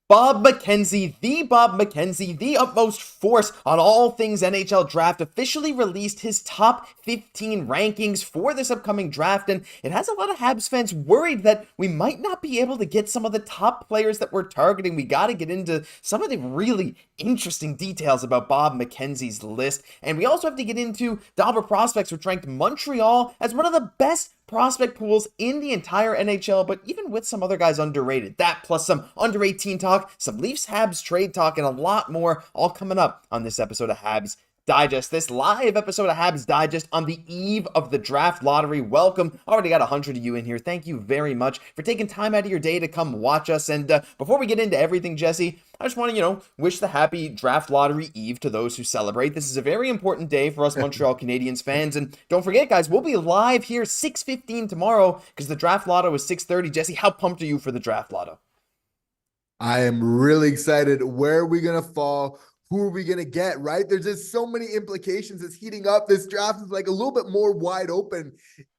Bob McKenzie, the utmost force on all things NHL draft, officially released his top 15 rankings for this upcoming draft, and it has a lot of Habs fans worried that we might not be able to get some of the top players that we're targeting. We got to get into some of the really interesting details about Bob McKenzie's list, and we also have to get into the Arber prospects, which ranked Montreal as one of the best prospect pools in the entire NHL, but even with some other guys underrated. That plus some under 18 talk, some Leafs Habs trade talk, and a lot more, all coming up on this episode of Habs Digest, this live episode of Habs Digest on the eve of the draft lottery. Welcome. Already got 100 of you in here. Thank you very much for taking time out of your day to come watch us. And before we get into everything, Jesse, I just want to, wish the happy draft lottery eve to those who celebrate. This is a very important day for us Montreal Canadiens fans. And don't forget, guys, we'll be live here 6:15 tomorrow because the draft lotto is 6:30. Jesse, how pumped are you for the draft lotto? I am really excited. Where are we going to fall? Who are we going to get, right? There's just so many implications. It's heating up. This draft is like a little bit more wide open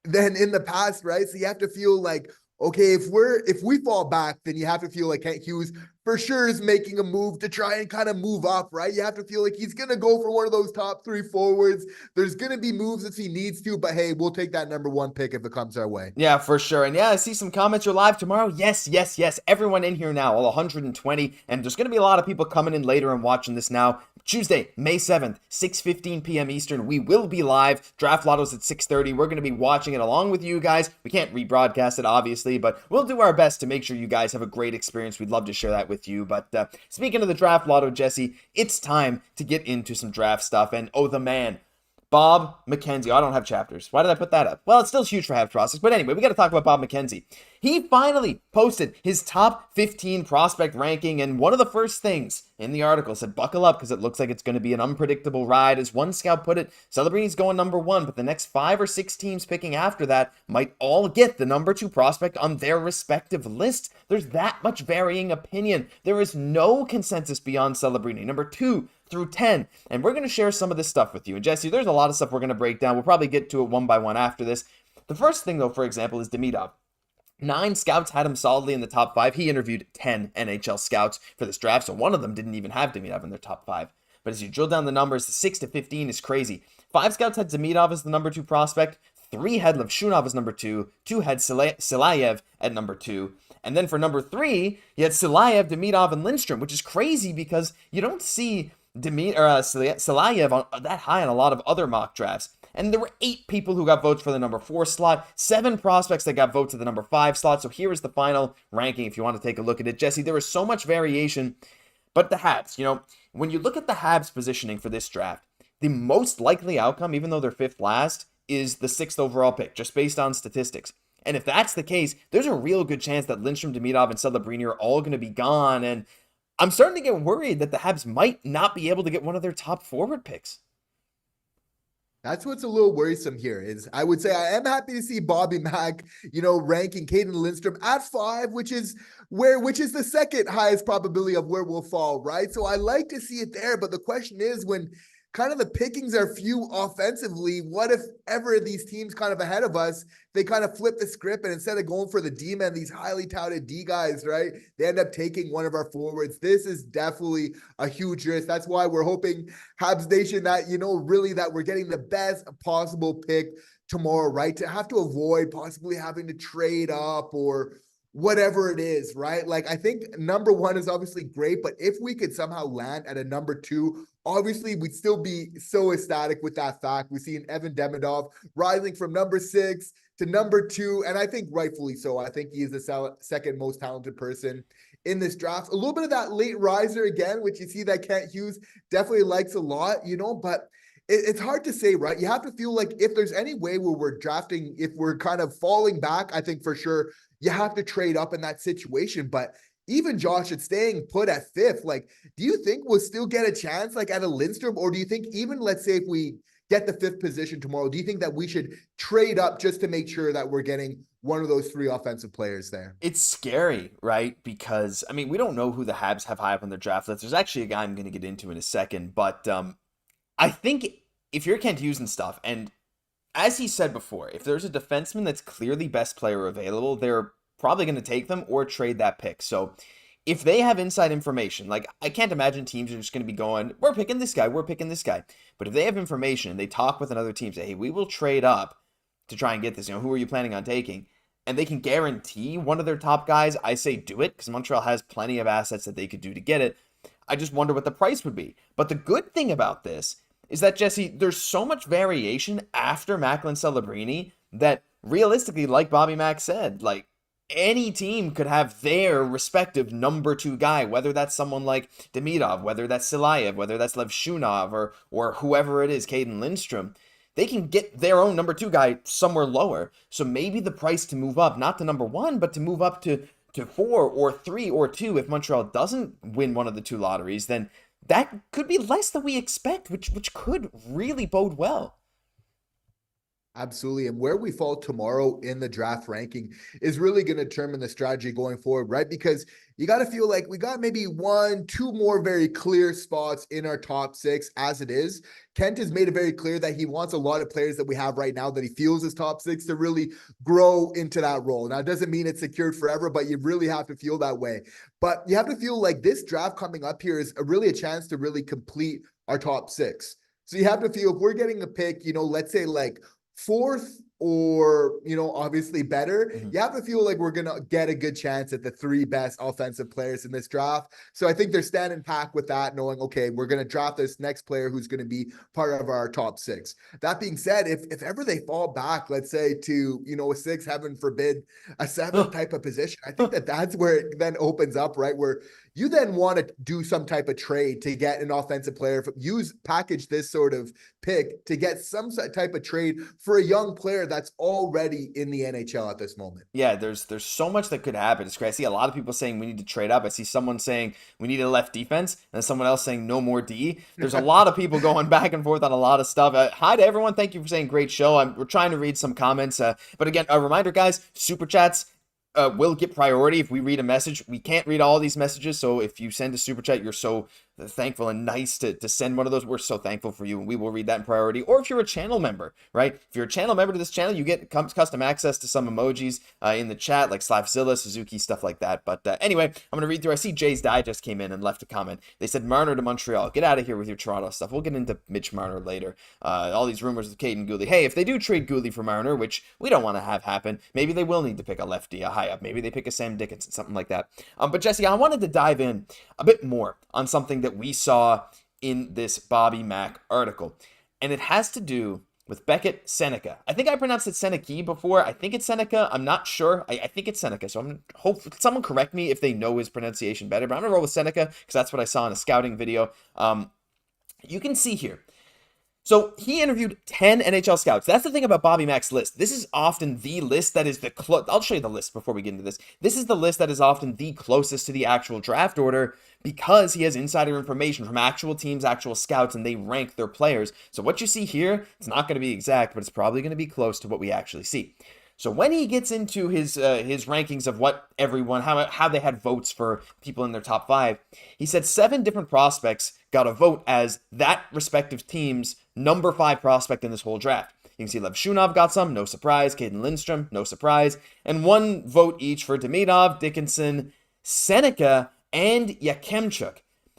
than in the past, right? So you have to feel like, okay, if we fall back, then you have to feel like Hughes for sure is making a move to try and kind of move up, right? You have to feel like he's going to go for one of those top three forwards. There's going to be moves if he needs to, but hey, we'll take that number one pick if it comes our way. Yeah, for sure. And yeah, I see some comments. You're live tomorrow. Yes. Everyone in here now, all 120. And there's going to be a lot of people coming in later and watching this now. Tuesday, May 7th, 6:15 p.m. Eastern. We will be live. Draft Lotto's at 6:30. We're going to be watching it along with you guys. We can't rebroadcast it, obviously, but we'll do our best to make sure you guys have a great experience. We'd love to share that with you. But speaking of the Draft Lotto, Jesse, it's time to get into some draft stuff. And the man, Bob McKenzie. I don't have chapters. Why did I put that up? Well, it's still huge for Habs prospects. But anyway, we got to talk about Bob McKenzie. He finally posted his top 15 prospect ranking, and one of the first things in the article said, buckle up because it looks like it's going to be an unpredictable ride. As one scout put it, Celebrini going number one, but the next 5 or 6 teams picking after that might all get the number 2 prospect on their respective list. There's that much varying opinion. There is no consensus beyond Celebrini. Number 2 through 10, and we're going to share some of this stuff with you. And Jesse, there's a lot of stuff we're going to break down. We'll probably get to it one by one after this. The first thing, though, for example, is Demidov. 9 scouts had him solidly in the top 5. He interviewed 10 NHL scouts for this draft, so one of them didn't even have Demidov in their top 5. But as you drill down the numbers, the 6 to 15 is crazy. 5 scouts had Demidov as the number 2 prospect. 3 had Levshunov as number 2. 2 had Silayev at number 2. And then for number 3, you had Silayev, Demidov, and Lindstrom, which is crazy because you don't see Silayev that high on a lot of other mock drafts. And there were 8 people who got votes for the number 4 slot, 7 prospects that got votes at the number 5 slot. So here is the final ranking if you want to take a look at it. Jesse, there was so much variation, but the Habs, when you look at the Habs positioning for this draft, the most likely outcome, even though they're 5th last, is the 6th overall pick, just based on statistics. And if that's the case, there's a real good chance that Lindstrom, Demidov, and Celebrini are all going to be gone. And I'm starting to get worried that the Habs might not be able to get one of their top forward picks. That's what's a little worrisome here is I would say I am happy to see Bobby Mack, ranking Kaiden Lindstrom at 5, which is the second highest probability of where we'll fall, right? So I like to see it there, but the question is when kind of the pickings are few offensively, what if ever these teams kind of ahead of us, they kind of flip the script and instead of going for the D-men, these highly touted D guys, right? They end up taking one of our forwards. This is definitely a huge risk. That's why we're hoping Habs Nation that, really that we're getting the best possible pick tomorrow, right? To have to avoid possibly having to trade up or whatever it is, right? Like I think number 1 is obviously great, but if we could somehow land at a number 2, obviously we'd still be so ecstatic with that fact. We've seen Evan Demidov rising from number 6 to number 2, and I think rightfully so. I think he is the second most talented person in this draft. A little bit of that late riser again, which you see that Kent Hughes definitely likes a lot, but it's hard to say, right? You have to feel like if there's any way where we're drafting, if we're kind of falling back, I think for sure you have to trade up in that situation. But even Josh, it's staying put at 5th. Like, do you think we'll still get a chance like at a Lindstrom? Or do you think even, let's say if we get the 5th position tomorrow, do you think that we should trade up just to make sure that we're getting one of those 3 offensive players there? It's scary, right? Because, we don't know who the Habs have high up on their draft list. There's actually a guy I'm going to get into in a second. But I think if you're Kent Hughes and stuff, and as he said before, if there's a defenseman that's clearly best player available, they're probably going to take them or trade that pick. So if they have inside information, like I can't imagine teams are just going to be going, we're picking this guy, we're picking this guy. But if they have information and they talk with another team, say, hey, we will trade up to try and get this, who are you planning on taking? And they can guarantee one of their top guys, I say do it, because Montreal has plenty of assets that they could do to get it. I just wonder what the price would be. But the good thing about this is that, Jesse, there's so much variation after Macklin Celebrini that realistically, like Bobby Mack said, like any team could have their respective number 2 guy, whether that's someone like Demidov, whether that's Silayev, whether that's Lev Shunov, or whoever it is, Kaiden Lindstrom. They can get their own number 2 guy somewhere lower. So maybe the price to move up, not to number 1, but to move up to 4 or 3 or 2, if Montreal doesn't win one of the 2 lotteries, then that could be less than we expect, which could really bode well. Absolutely. And where we fall tomorrow in the draft ranking is really going to determine the strategy going forward, right? Because you got to feel like we got maybe 1, 2 more very clear spots in our top 6 as it is. Kent has made it very clear that he wants a lot of players that we have right now that he feels his top 6 to really grow into that role. Now, it doesn't mean it's secured forever, but you really have to feel that way. But you have to feel like this draft coming up here is really a chance to really complete our top 6. So you have to feel if we're getting a pick, let's say like 4th or, obviously better, you have to feel like we're going to get a good chance at the 3 best offensive players in this draft. So I think they're standing pack with that, knowing, okay, we're going to draft this next player who's going to be part of our top 6. That being said, if ever they fall back, let's say to, a 6, heaven forbid, a 7th type of position, I think that's where it then opens up, right? Where you then want to do some type of trade to get an offensive player, package this sort of pick to get some type of trade for a young player that's already in the NHL at this moment. Yeah, there's so much that could happen. It's crazy. I see a lot of people saying we need to trade up. I see someone saying we need a left defense and someone else saying no more D. There's a lot of people going back and forth on a lot of stuff. Hi to everyone. Thank you for saying great show. We're trying to read some comments. But again, a reminder, guys, super chats will get priority if we read a message. We can't read all these messages, so if you send a super chat, you're so thankful and nice to send one of those. We're so thankful for you, and we will read that in priority. Or if you're a channel member, right? If you're a channel member to this channel, you get custom access to some emojis in the chat, like Slavzilla, Suzuki, stuff like that. But anyway, I'm going to read through. I see Jay's Digest came in and left a comment. They said, Marner to Montreal. Get out of here with your Toronto stuff. We'll get into Mitch Marner later. All these rumors of Cayden Guhle. Hey, if they do trade Guhle for Marner, which we don't want to have happen, maybe they will need to pick a lefty, a high up. Maybe they pick a Sam Dickinson, something like that. But Jesse, I wanted to dive in a bit more on something that we saw in this Bobby Mack article. And it has to do with Beckett Seneca. I think I pronounced it Seneki before. I think it's Seneca. I'm not sure. I think it's Seneca. So I'm going to hope someone correct me if they know his pronunciation better. But I'm going to roll with Seneca because that's what I saw in a scouting video. You can see here. So he interviewed 10 NHL scouts. That's the thing about Bobby Mack's list. This is often the list that is I'll show you the list before we get into this. This is the list that is often the closest to the actual draft order because he has insider information from actual teams, actual scouts, and they rank their players. So what you see here, it's not going to be exact, but it's probably going to be close to what we actually see. So when he gets into his rankings of what everyone, how they had votes for people in their top 5, he said 7 different prospects got a vote as that respective team's number 5 prospect in this whole draft. You can see Lev Shunov got some, no surprise. Kaiden Lindstrom, no surprise. And 1 vote each for Demidov, Dickinson, Seneca, and Yakemchuk.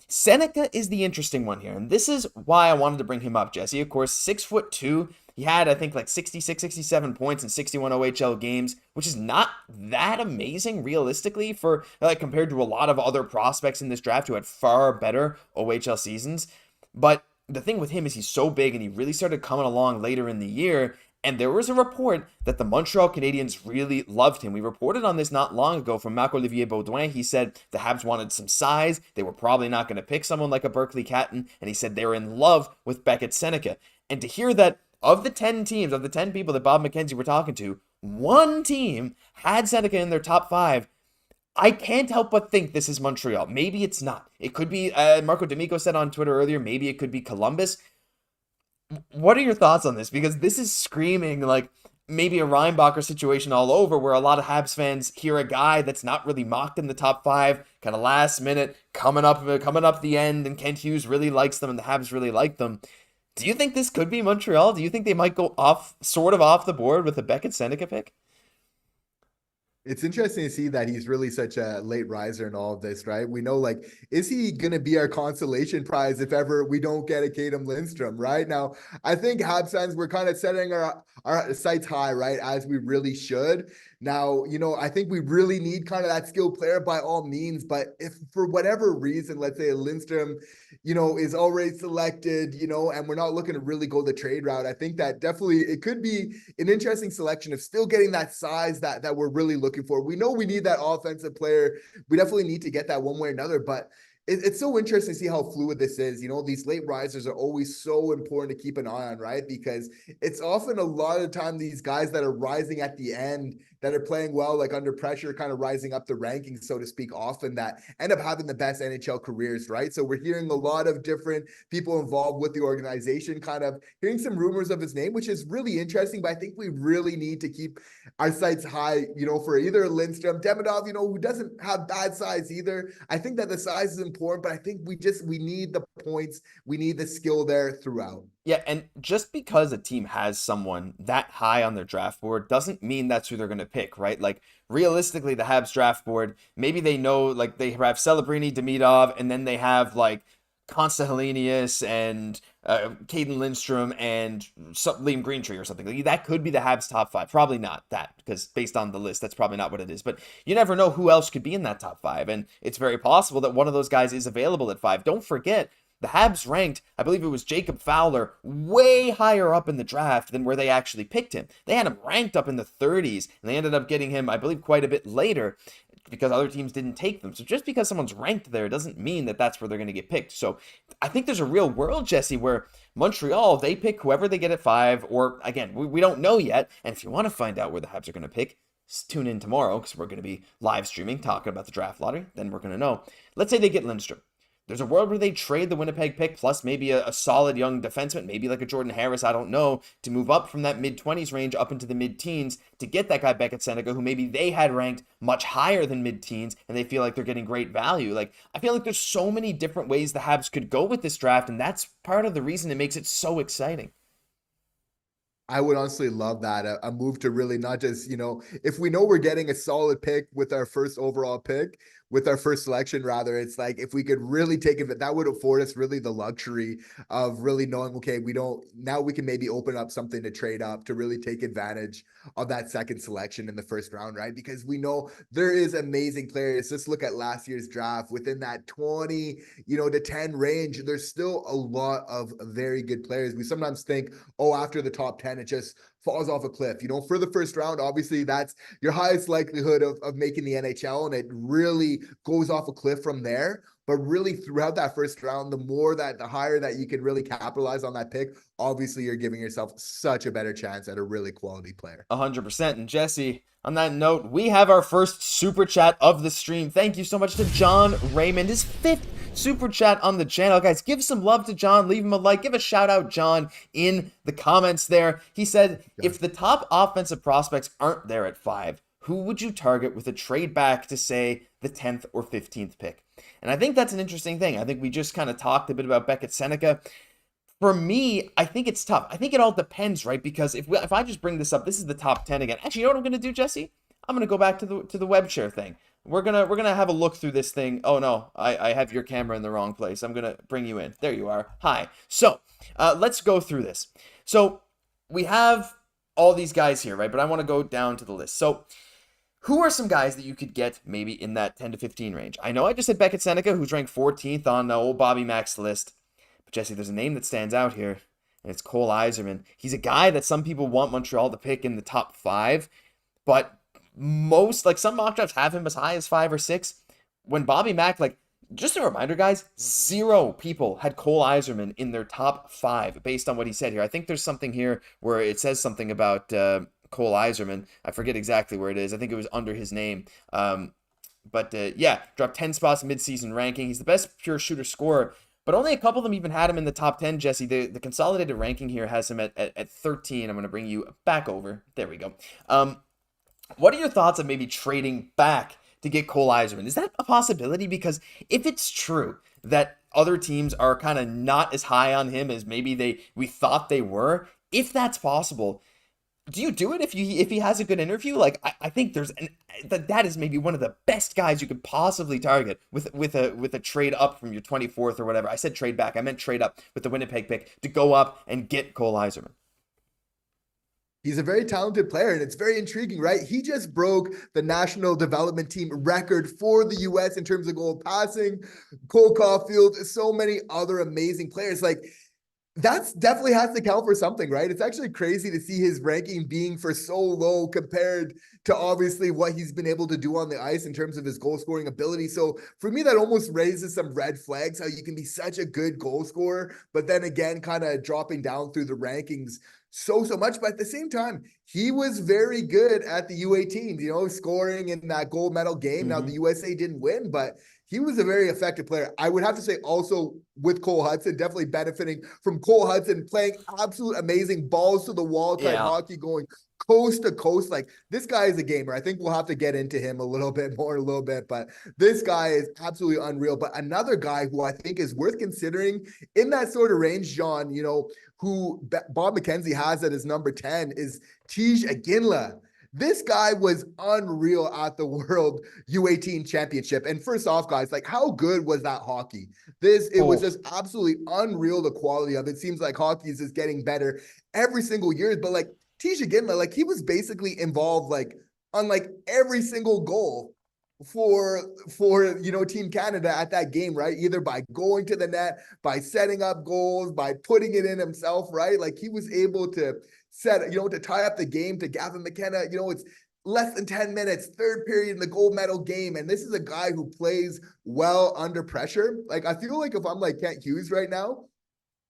Seneca is the interesting one here, and this is why I wanted to bring him up, Jesse. Of course, 6'2". He had, I think, like 66, 67 points in 61 OHL games, which is not that amazing, realistically, for compared to a lot of other prospects in this draft who had far better OHL seasons. But the thing with him is he's so big, and he really started coming along later in the year. And there was a report that the Montreal Canadiens really loved him. We reported on this not long ago from Marc-Olivier Baudouin. He said the Habs wanted some size. They were probably not going to pick someone like a Berkeley Catton. And he said they were in love with Beckett Seneca. And to hear that of the 10 teams, of the 10 people that Bob McKenzie were talking to, 1 team had Seneca in their top 5. I can't help but think this is Montreal. Maybe it's not. It could be, Marco D'Amico said on Twitter earlier, maybe it could be Columbus. What are your thoughts on this? Because this is screaming like maybe a Reinbacher situation all over, where a lot of Habs fans hear a guy that's not really mocked in the top 5, kind of last minute, coming up the end, and Kent Hughes really likes them and the Habs really like them. Do you think this could be Montreal? Do you think they might go off the board with a Beckett Seneca pick? It's interesting to see that he's really such a late riser in all of this, right? We know, like, is he going to be our consolation prize if ever we don't get a Kaiden Lindstrom, right? Now, I think Habs fans, we're kind of setting our sights high, right? As we really should. Now, I think we really need kind of that skilled player by all means, but if for whatever reason, let's say a Lindstrom, is already selected, and we're not looking to really go the trade route, I think that definitely it could be an interesting selection of still getting that size that we're really looking for. We know we need that offensive player. We definitely need to get that one way or another, but it's so interesting to see how fluid this is. These late risers are always so important to keep an eye on, right? Because it's often a lot of the time these guys that are rising at the end that are playing well, like under pressure, kind of rising up the rankings, so to speak, often that end up having the best NHL careers, right? So we're hearing a lot of different people involved with the organization, kind of hearing some rumors of his name, which is really interesting. But I think we really need to keep our sights high, for either Lindstrom, Demidov, who doesn't have bad size either. I think that the size is important, but I think we need the points. We need the skill there throughout. Yeah, and just because a team has someone that high on their draft board doesn't mean that's who they're going to pick, right? Like, realistically, the Habs draft board, maybe they know, like, they have Celebrini, Demidov, and then they have, like, Constantinius and Kaiden Lindstrom and Liam Greentree or something. Like, that could be the Habs top five. Probably not that, because based on the list, that's probably not what it is. But you never know who else could be in that top five, and it's very possible that one of those guys is available at 5. Don't forget, the Habs ranked, I believe it was Jacob Fowler, way higher up in the draft than where they actually picked him. They had him ranked up in the 30s, and they ended up getting him, I believe, quite a bit later because other teams didn't take them. So just because someone's ranked there doesn't mean that that's where they're going to get picked. So I think there's a real world, Jesse, where Montreal, they pick whoever they get at 5, or again, we don't know yet. And if you want to find out where the Habs are going to pick, tune in tomorrow because we're going to be live streaming talking about the draft lottery. Then we're going to know. Let's say they get Lindstrom. There's a world where they trade the Winnipeg pick plus maybe a solid young defenseman, maybe like a Jordan Harris, I don't know, to move up from that mid-20s range up into the mid-teens to get that guy Beck at Xhekaj, who maybe they had ranked much higher than mid-teens and they feel like they're getting great value. Like, I feel like there's so many different ways the Habs could go with this draft, and that's part of the reason it makes it so exciting. I would honestly love that. A move to really not just, if we know we're getting a solid pick with our first overall pick, with our first selection, rather, it's like if we could really take it, that would afford us really the luxury of really knowing, okay, now we can maybe open up something to trade up to really take advantage of that second selection in the first round, right? Because we know there is amazing players. Just look at last year's draft within that 20, to 10 range. There's still a lot of very good players. We sometimes think, oh, after the top 10, it just falls off a cliff. For the first round, obviously that's your highest likelihood of making the NHL, and it really goes off a cliff from there. But really throughout that first round, the higher that you can really capitalize on that pick, obviously you're giving yourself such a better chance at a really quality player. 100%. And Jesse, on that note, we have our first super chat of the stream. Thank you so much to John Raymond, his 5th super chat on the channel. Guys, give some love to John. Leave him a like. Give a shout out, John, in the comments there. He said, if the top offensive prospects aren't there at 5, who would you target with a trade back to, say, the 10th or 15th pick? And I think that's an interesting thing. I think we just kind of talked a bit about Beck at Xhekaj. For me, I think it's tough. I think it all depends, right? Because if I just bring this up, this is the top 10 again. Actually, you know what I'm going to do, Jesse? I'm going to go back to the web share thing. We're gonna have a look through this thing. Oh no, I have your camera in the wrong place. I'm gonna bring you in. There you are. Hi. So let's go through this. So we have all these guys here, right? But I want to go down to the list. So who are some guys that you could get maybe in that 10 to 15 range? I know I just said Beck at Xhekaj, who's ranked 14th on old Bobby Mack's list. But Jesse, there's a name that stands out here, and it's Cole Yzerman. He's a guy that some people want Montreal to pick in the top 5, but some mock drafts have him as high as 5 or 6. When Bobby Mack, just a reminder, guys, 0 people had Cole Yzerman in their top 5 based on what he said here. I think there's something here where it says something about Cole Yzerman. I forget exactly where it is. I think it was under his name. But dropped 10 spots mid-season ranking. He's the best pure shooter scorer. But only a couple of them even had him in the top 10, Jesse. The consolidated ranking here has him at 13. I'm going to bring you back over. There we go. What are your thoughts on maybe trading back to get Cole Yzerman? Is that a possibility? Because if it's true that other teams are kind of not as high on him as maybe we thought they were, if that's possible, Do you do it if he has a good interview? Like I think that is maybe one of the best guys you could possibly target with a trade up from your 24th or whatever. I said trade back. I meant trade up with the Winnipeg pick to go up and get Cole Yzerman. He's a very talented player, and it's very intriguing, right? He just broke the national development team record for the U.S. in terms of goal passing. Cole Caufield, so many other amazing players. Like, that's definitely has to count for something, right? It's actually crazy to see his ranking being for so low compared to obviously what he's been able to do on the ice in terms of his goal scoring ability. So for me, that almost raises some red flags, how you can be such a good goal scorer, but then again, kind of dropping down through the rankings so much. But at the same time, he was very good at the U18s, scoring in that gold medal game. Now the USA didn't win, but he was a very effective player. I would have to say also with Cole Hudson, definitely benefiting from Cole Hudson playing absolute amazing balls to the wall type hockey, going coast to coast. Like, this guy is a gamer. I think we'll have to get into him a little bit, but this guy is absolutely unreal. But another guy who I think is worth considering in that sort of range, John, who Bob McKenzie has at his number 10 is Xhekaj. This guy was unreal at the World U18 Championship. And first off, guys, like, how good was that hockey? It was just absolutely unreal, the quality of it. Seems like hockey is just getting better every single year. But like Xhekaj, like, he was basically involved like on like every single goal for Team Canada at that game, right? Either by going to the net, by setting up goals, by putting it in himself, right? Like, he was able to to tie up the game to Gavin McKenna. It's less than 10 minutes, third period in the gold medal game. And this is a guy who plays well under pressure. Like, I feel like if I'm like Kent Hughes right now,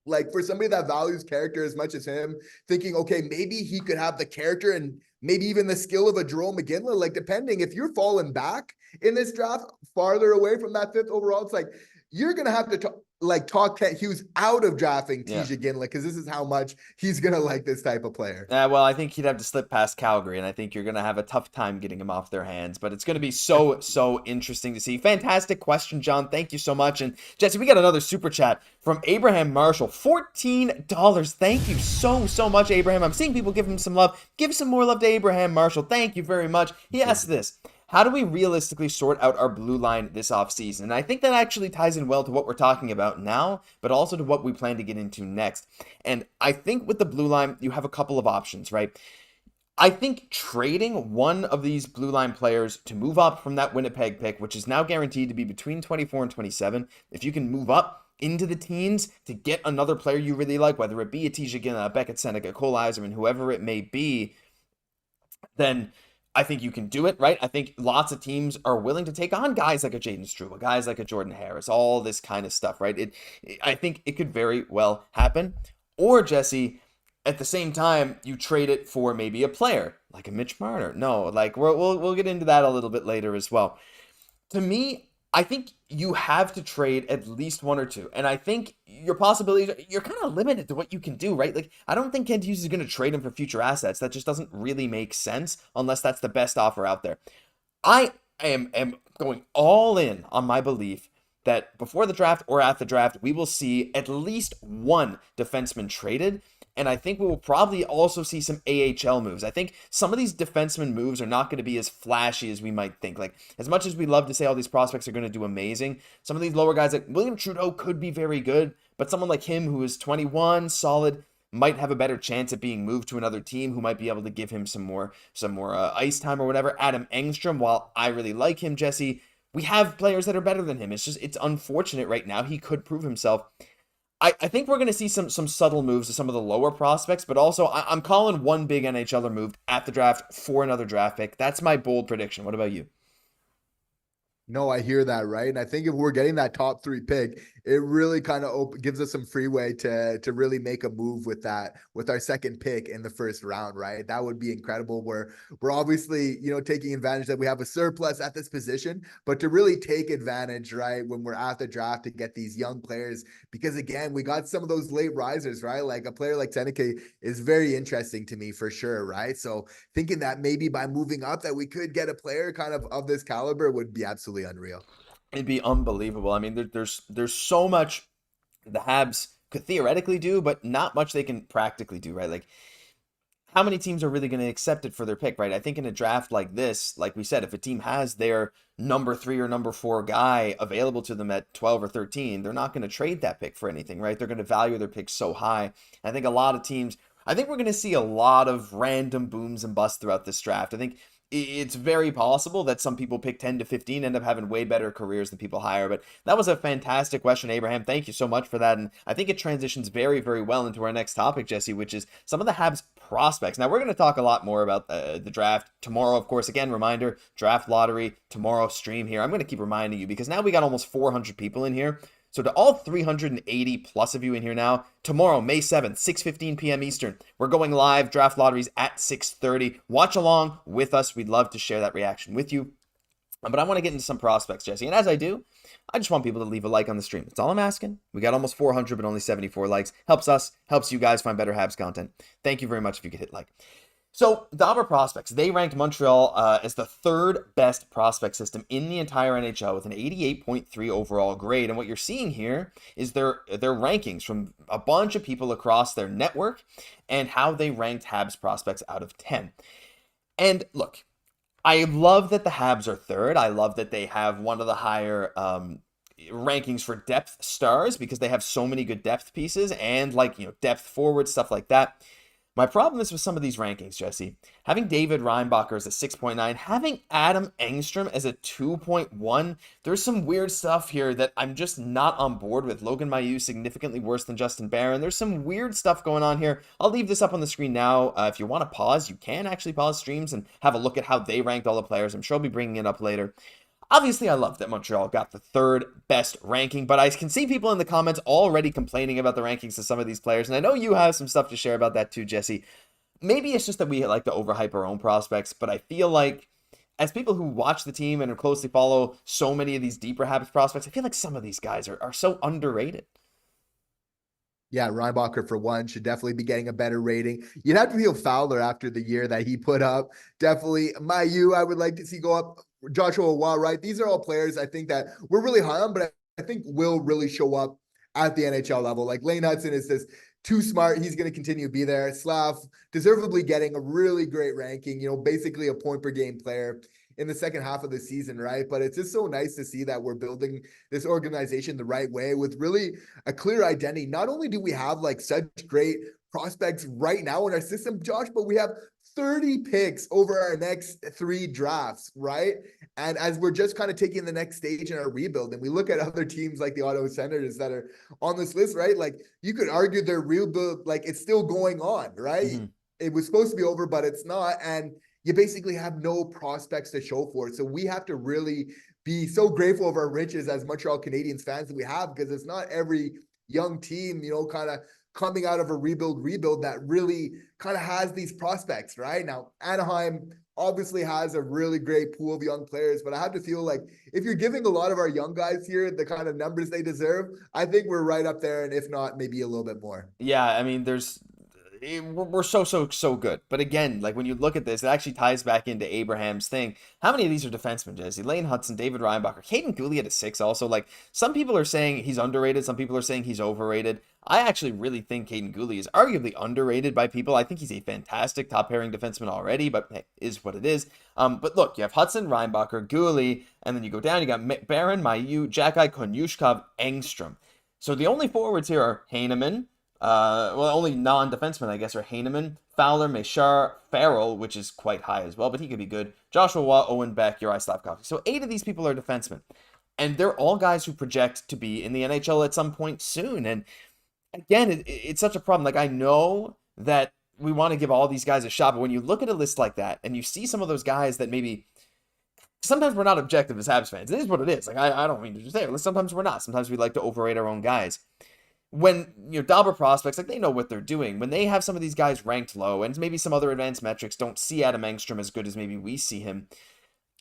like, for somebody that values character as much as him, thinking, okay, maybe he could have the character and maybe even the skill of a Jarome Iginla, like, depending, if you're falling back in this draft farther away from that 5th overall, it's like, you're going to have to talk Kent Hughes out of drafting Xhekaj, because this is how much he's going to like this type of player. Well, I think he'd have to slip past Calgary, and I think you're going to have a tough time getting him off their hands. But it's going to be so interesting to see. Fantastic question, John. Thank you so much. And Jesse, we got another super chat from Abraham Marshall. $14. Thank you so much, Abraham. I'm seeing people give him some love. Give some more love to Abraham Marshall. Thank you very much. He asked this: how do we realistically sort out our blue line this offseason? And I think that actually ties in well to what we're talking about now, but also to what we plan to get into next. And I think with the blue line, you have a couple of options, right? I think trading one of these blue line players to move up from that Winnipeg pick, which is now guaranteed to be between 24 and 27, if you can move up into the teens to get another player you really like, whether it be a Xhekaj, a Beck, a Cole Yzerman, whoever it may be, then I think you can do it, right? I think lots of teams are willing to take on guys like a Jaden Struble, guys like a Jordan Harris, all this kind of stuff, right? I think it could very well happen. Or, Jesse, at the same time, you trade it for maybe a player like a Mitch Marner. No, like we'll get into that a little bit later as well. To me, I think you have to trade at least one or two. And I think your possibilities, you're kind of limited to what you can do, right? Like, I don't think Kent Hughes is going to trade him for future assets. That just doesn't really make sense unless that's the best offer out there. I am going all in on my belief that before the draft or at the draft, we will see at least one defenseman traded. And I think we will probably also see some AHL moves. I think some of these defenseman moves are not going to be as flashy as we might think. Like, as much as we love to say all these prospects are going to do amazing, some of these lower guys like William Trudeau could be very good, but someone like him who is 21, solid, might have a better chance at being moved to another team who might be able to give him some more ice time or whatever. Adam Engstrom, while I really like him, Jesse, we have players that are better than him. It's unfortunate right now. He could prove himself. I think we're going to see some subtle moves to some of the lower prospects, but also I'm calling one big NHLer move at the draft for another draft pick. That's my bold prediction. What about you? No, I hear that, right? And I think if we're getting that top 3 pick, it really kind of gives us some freeway to really make a move with that, with our second pick in the first round, right? That would be incredible. We're obviously, taking advantage that we have a surplus at this position, but to really take advantage, right, when we're at the draft to get these young players, because again, we got some of those late risers, right? Like a player like Xhekaj is very interesting to me for sure, right? So thinking that maybe by moving up that we could get a player kind of this caliber would be absolutely unreal. It'd be unbelievable. I mean, there's so much the Habs could theoretically do, but not much they can practically do, right? Like, how many teams are really going to accept it for their pick, right? I think in a draft like this, like we said, if a team has their number 3 or number 4 guy available to them at 12 or 13, they're not going to trade that pick for anything, right? They're going to value their pick so high. I think a lot of teams, I think we're going to see a lot of random booms and busts throughout this draft. I think it's very possible that some people pick 10 to 15 end up having way better careers than people hire. But that was a fantastic question, Abraham. Thank you so much for that. And I think it transitions very, very well into our next topic, Jesse, which is some of the Habs prospects. Now, we're going to talk a lot more about the draft tomorrow. Of course, again, reminder, draft lottery tomorrow stream here. I'm going to keep reminding you because now we got almost 400 people in here. So to all 380 plus of you in here now, tomorrow, May 7th, 6:15 p.m. Eastern, we're going live. Draft lotteries at 6:30. Watch along with us. We'd love to share that reaction with you. But I want to get into some prospects, Jesse. And as I do, I just want people to leave a like on the stream. That's all I'm asking. We got almost 400, but only 74 likes. Helps us, helps you guys find better Habs content. Thank you very much if you could hit like. So, the Arber prospects, they ranked Montreal as the 3rd best prospect system in the entire NHL with an 88.3 overall grade. And what you're seeing here is their rankings from a bunch of people across their network and how they ranked Habs prospects out of 10. And look, I love that the Habs are 3rd. I love that they have one of the higher rankings for depth stars because they have so many good depth pieces and depth forward, stuff like that. My problem is with some of these rankings, Jesse. Having David Reinbacher as a 6.9, having Adam Engstrom as a 2.1, there's some weird stuff here that I'm just not on board with. Logan Mailloux significantly worse than Justin Barron. There's some weird stuff going on here. I'll leave this up on the screen now. If you want to pause, you can actually pause streams and have a look at how they ranked all the players. I'm sure I'll be bringing it up later. Obviously, I love that Montreal got the 3rd best ranking, but I can see people in the comments already complaining about the rankings of some of these players, and I know you have some stuff to share about that too, Jesse. Maybe it's just that we like to overhype our own prospects, but I feel like as people who watch the team and closely follow so many of these deeper Habs prospects, I feel like some of these guys are so underrated. Yeah, Reinbacher, for one, should definitely be getting a better rating. You'd have to feel Fowler after the year that he put up. Definitely. Mailloux, I would like to see go up. Joshua Waugh, right? These are all players I think that we're really high on, but I think will really show up at the NHL level. Like Lane Hudson is this too smart. He's going to continue to be there. Slav deservedly getting a really great ranking, basically a point per game player in the second half of the season, right? But it's just so nice to see that we're building this organization the right way with really a clear identity. Not only do we have such great prospects right now in our system, Josh, but we have 30 picks over our next 3 drafts, right? And as we're just kind of taking the next stage in our rebuild, and we look at other teams like the Ottawa Senators that are on this list, right? You could argue their rebuild, it's still going on, right? Mm-hmm. It was supposed to be over, but it's not. And you basically have no prospects to show for it. So we have to really be so grateful of our riches as Montreal Canadiens fans that we have, because it's not every young team, kind of coming out of a rebuild that really kind of has these prospects, right? Now, Anaheim obviously has a really great pool of young players, but I have to feel like if you're giving a lot of our young guys here the kind of numbers they deserve, I think we're right up there, and if not, maybe a little bit more. Yeah, I mean, we're so good. But again, when you look at this, it actually ties back into Abraham's thing. How many of these are defensemen, Jesse? Lane Hudson, David Reinbacher, Cayden Guhle at a 6 also. Some people are saying he's underrated. Some people are saying he's overrated. I actually really think Cayden Guhle is arguably underrated by people. I think he's a fantastic top pairing defenseman already, but hey, is what it is. But look, you have Hudson, Reinbacher, Guhle, and then you go down, you got Barron, Mailloux, Xhekaj, Konyushkov, Engstrom. So the only forwards here are Heineman, only non-defensemen, I guess, are Heineman, Fowler, Mesar, Farrell, which is quite high as well, but he could be good. Joshua Waugh, Owen, Beck, Juraj, Slafkovsky. So 8 of these people are defensemen. And they're all guys who project to be in the NHL at some point soon. And again, it's such a problem. I know that we want to give all these guys a shot, but when you look at a list like that and you see some of those guys that maybe sometimes we're not objective as Habs fans. It is what it is. I don't mean to just say it. Sometimes we're not. Sometimes we like to overrate our own guys. When Dalber prospects, they know what they're doing. When they have some of these guys ranked low, and maybe some other advanced metrics don't see Adam Engstrom as good as maybe we see him.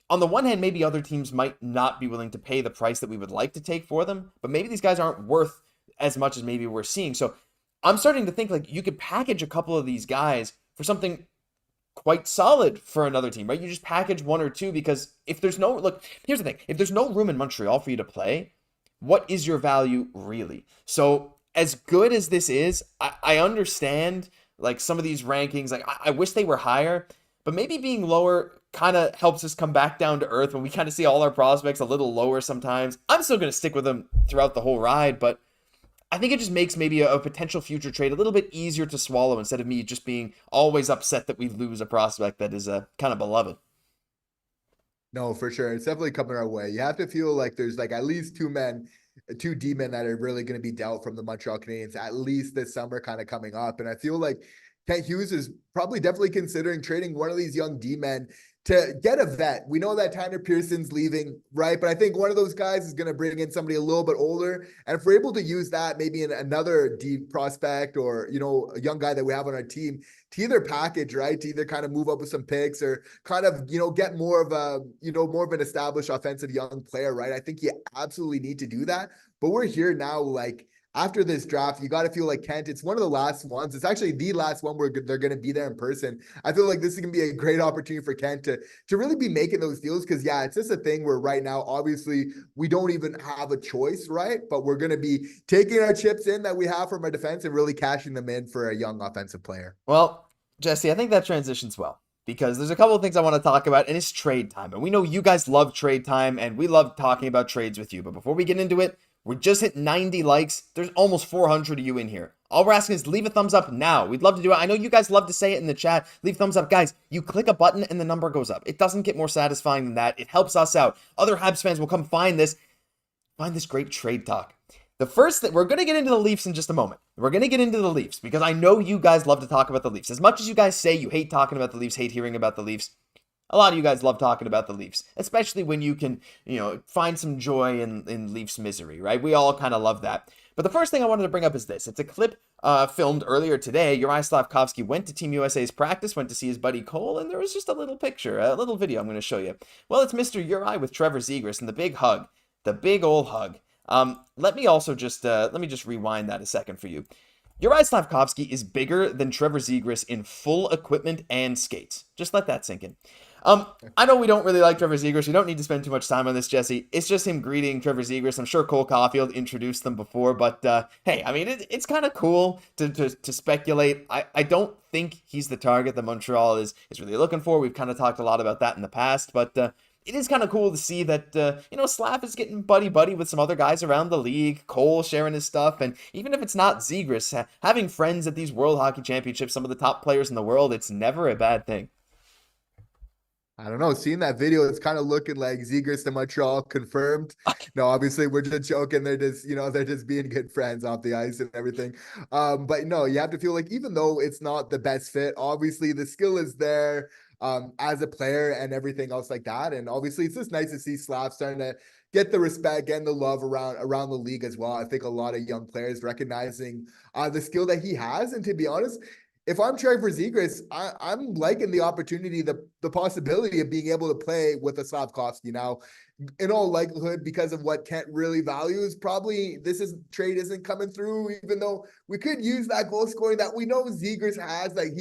On the one hand, maybe other teams might not be willing to pay the price that we would like to take for them, but maybe these guys aren't worth as much as maybe we're seeing. So I'm starting to think you could package a couple of these guys for something quite solid for another team, right? You just package 1 or 2, because if there's here's the thing. If there's no room in Montreal for you to play, what is your value really? So as good as this is, I understand like some of these rankings, like I wish they were higher, but maybe being lower kind of helps us come back down to earth when we kind of see all our prospects a little lower sometimes. I'm still going to stick with them throughout the whole ride, but I think it just makes maybe a potential future trade a little bit easier to swallow instead of me just being always upset that we lose a prospect that is kind of beloved. No, for sure. It's definitely coming our way. You have to feel like there's like at least two D-men that are really going to be dealt from the Montreal Canadiens at least this summer kind of coming up. And I feel like Kent Hughes is probably definitely considering trading one of these young D-men to get a vet. We know that Tanner Pearson's leaving, right? But I think one of those guys is going to bring in somebody a little bit older. And if we're able to use that, maybe in another deep prospect or, a young guy that we have on our team to either package, right? To either kind of move up with some picks or kind of, get more of an established offensive young player, right? I think you absolutely need to do that. But we're here now, like, after this draft, you got to feel like Kent, it's one of the last ones. It's actually the last one where they're going to be there in person. I feel like this is going to be a great opportunity for Kent to really be making those deals. Cause yeah, it's just a thing where right now, obviously we don't even have a choice, right? But we're going to be taking our chips in that we have from our defense and really cashing them in for a young offensive player. Well, Jesse, I think that transitions well, because there's a couple of things I want to talk about, and it's trade time. And we know you guys love trade time, and we love talking about trades with you. But before we get into it, we just hit 90 likes. There's almost 400 of you in here. All we're asking is leave a thumbs up now. We'd love to do it. I know you guys love to say it in the chat. Leave thumbs up. Guys, you click a button and the number goes up. It doesn't get more satisfying than that. It helps us out. Other Habs fans will come find this great trade talk. The first thing, we're going to get into the Leafs in just a moment. We're going to get into the Leafs because I know you guys love to talk about the Leafs. As much as you guys say you hate talking about the Leafs, hate hearing about the Leafs, a lot of you guys love talking about the Leafs, especially when you can, find some joy in Leafs misery, right? We all kind of love that. But the first thing I wanted to bring up is this. It's a clip filmed earlier today. Juraj Slafkovsky went to Team USA's practice, went to see his buddy Cole, and there was just a little picture, a little video I'm going to show you. Well, it's Mr. Juraj with Trevor Zegras and the big hug, the big old hug. Let me just rewind that a second for you. Juraj Slafkovsky is bigger than Trevor Zegras in full equipment and skates. Just let that sink in. I know we don't really like Trevor Zegras. We don't need to spend too much time on this, Jesse. It's just him greeting Trevor Zegras. I'm sure Cole Caufield introduced them before, but hey, I mean, it's kind of cool to speculate. I don't think he's the target that Montreal is really looking for. We've kind of talked a lot about that in the past, but it is kind of cool to see that, Slav is getting buddy-buddy with some other guys around the league, Cole sharing his stuff, and even if it's not Zegras, having friends at these World Hockey Championships, some of the top players in the world, it's never a bad thing. I don't know. Seeing that video, it's kind of looking like Zegras to Montreal confirmed. No, obviously we're just joking. They're just being good friends off the ice and everything. But no, you have to feel like even though it's not the best fit, obviously the skill is there as a player and everything else like that. And obviously it's just nice to see Slav starting to get the respect and the love around the league as well. I think a lot of young players recognizing the skill that he has. And to be honest, if I'm Trevor Zegras, I'm liking the opportunity, the possibility of being able to play with a Slafkovsky. Now, in all likelihood, because of what Kent really values, probably trade isn't coming through, even though we could use that goal scoring that we know Zegras has, like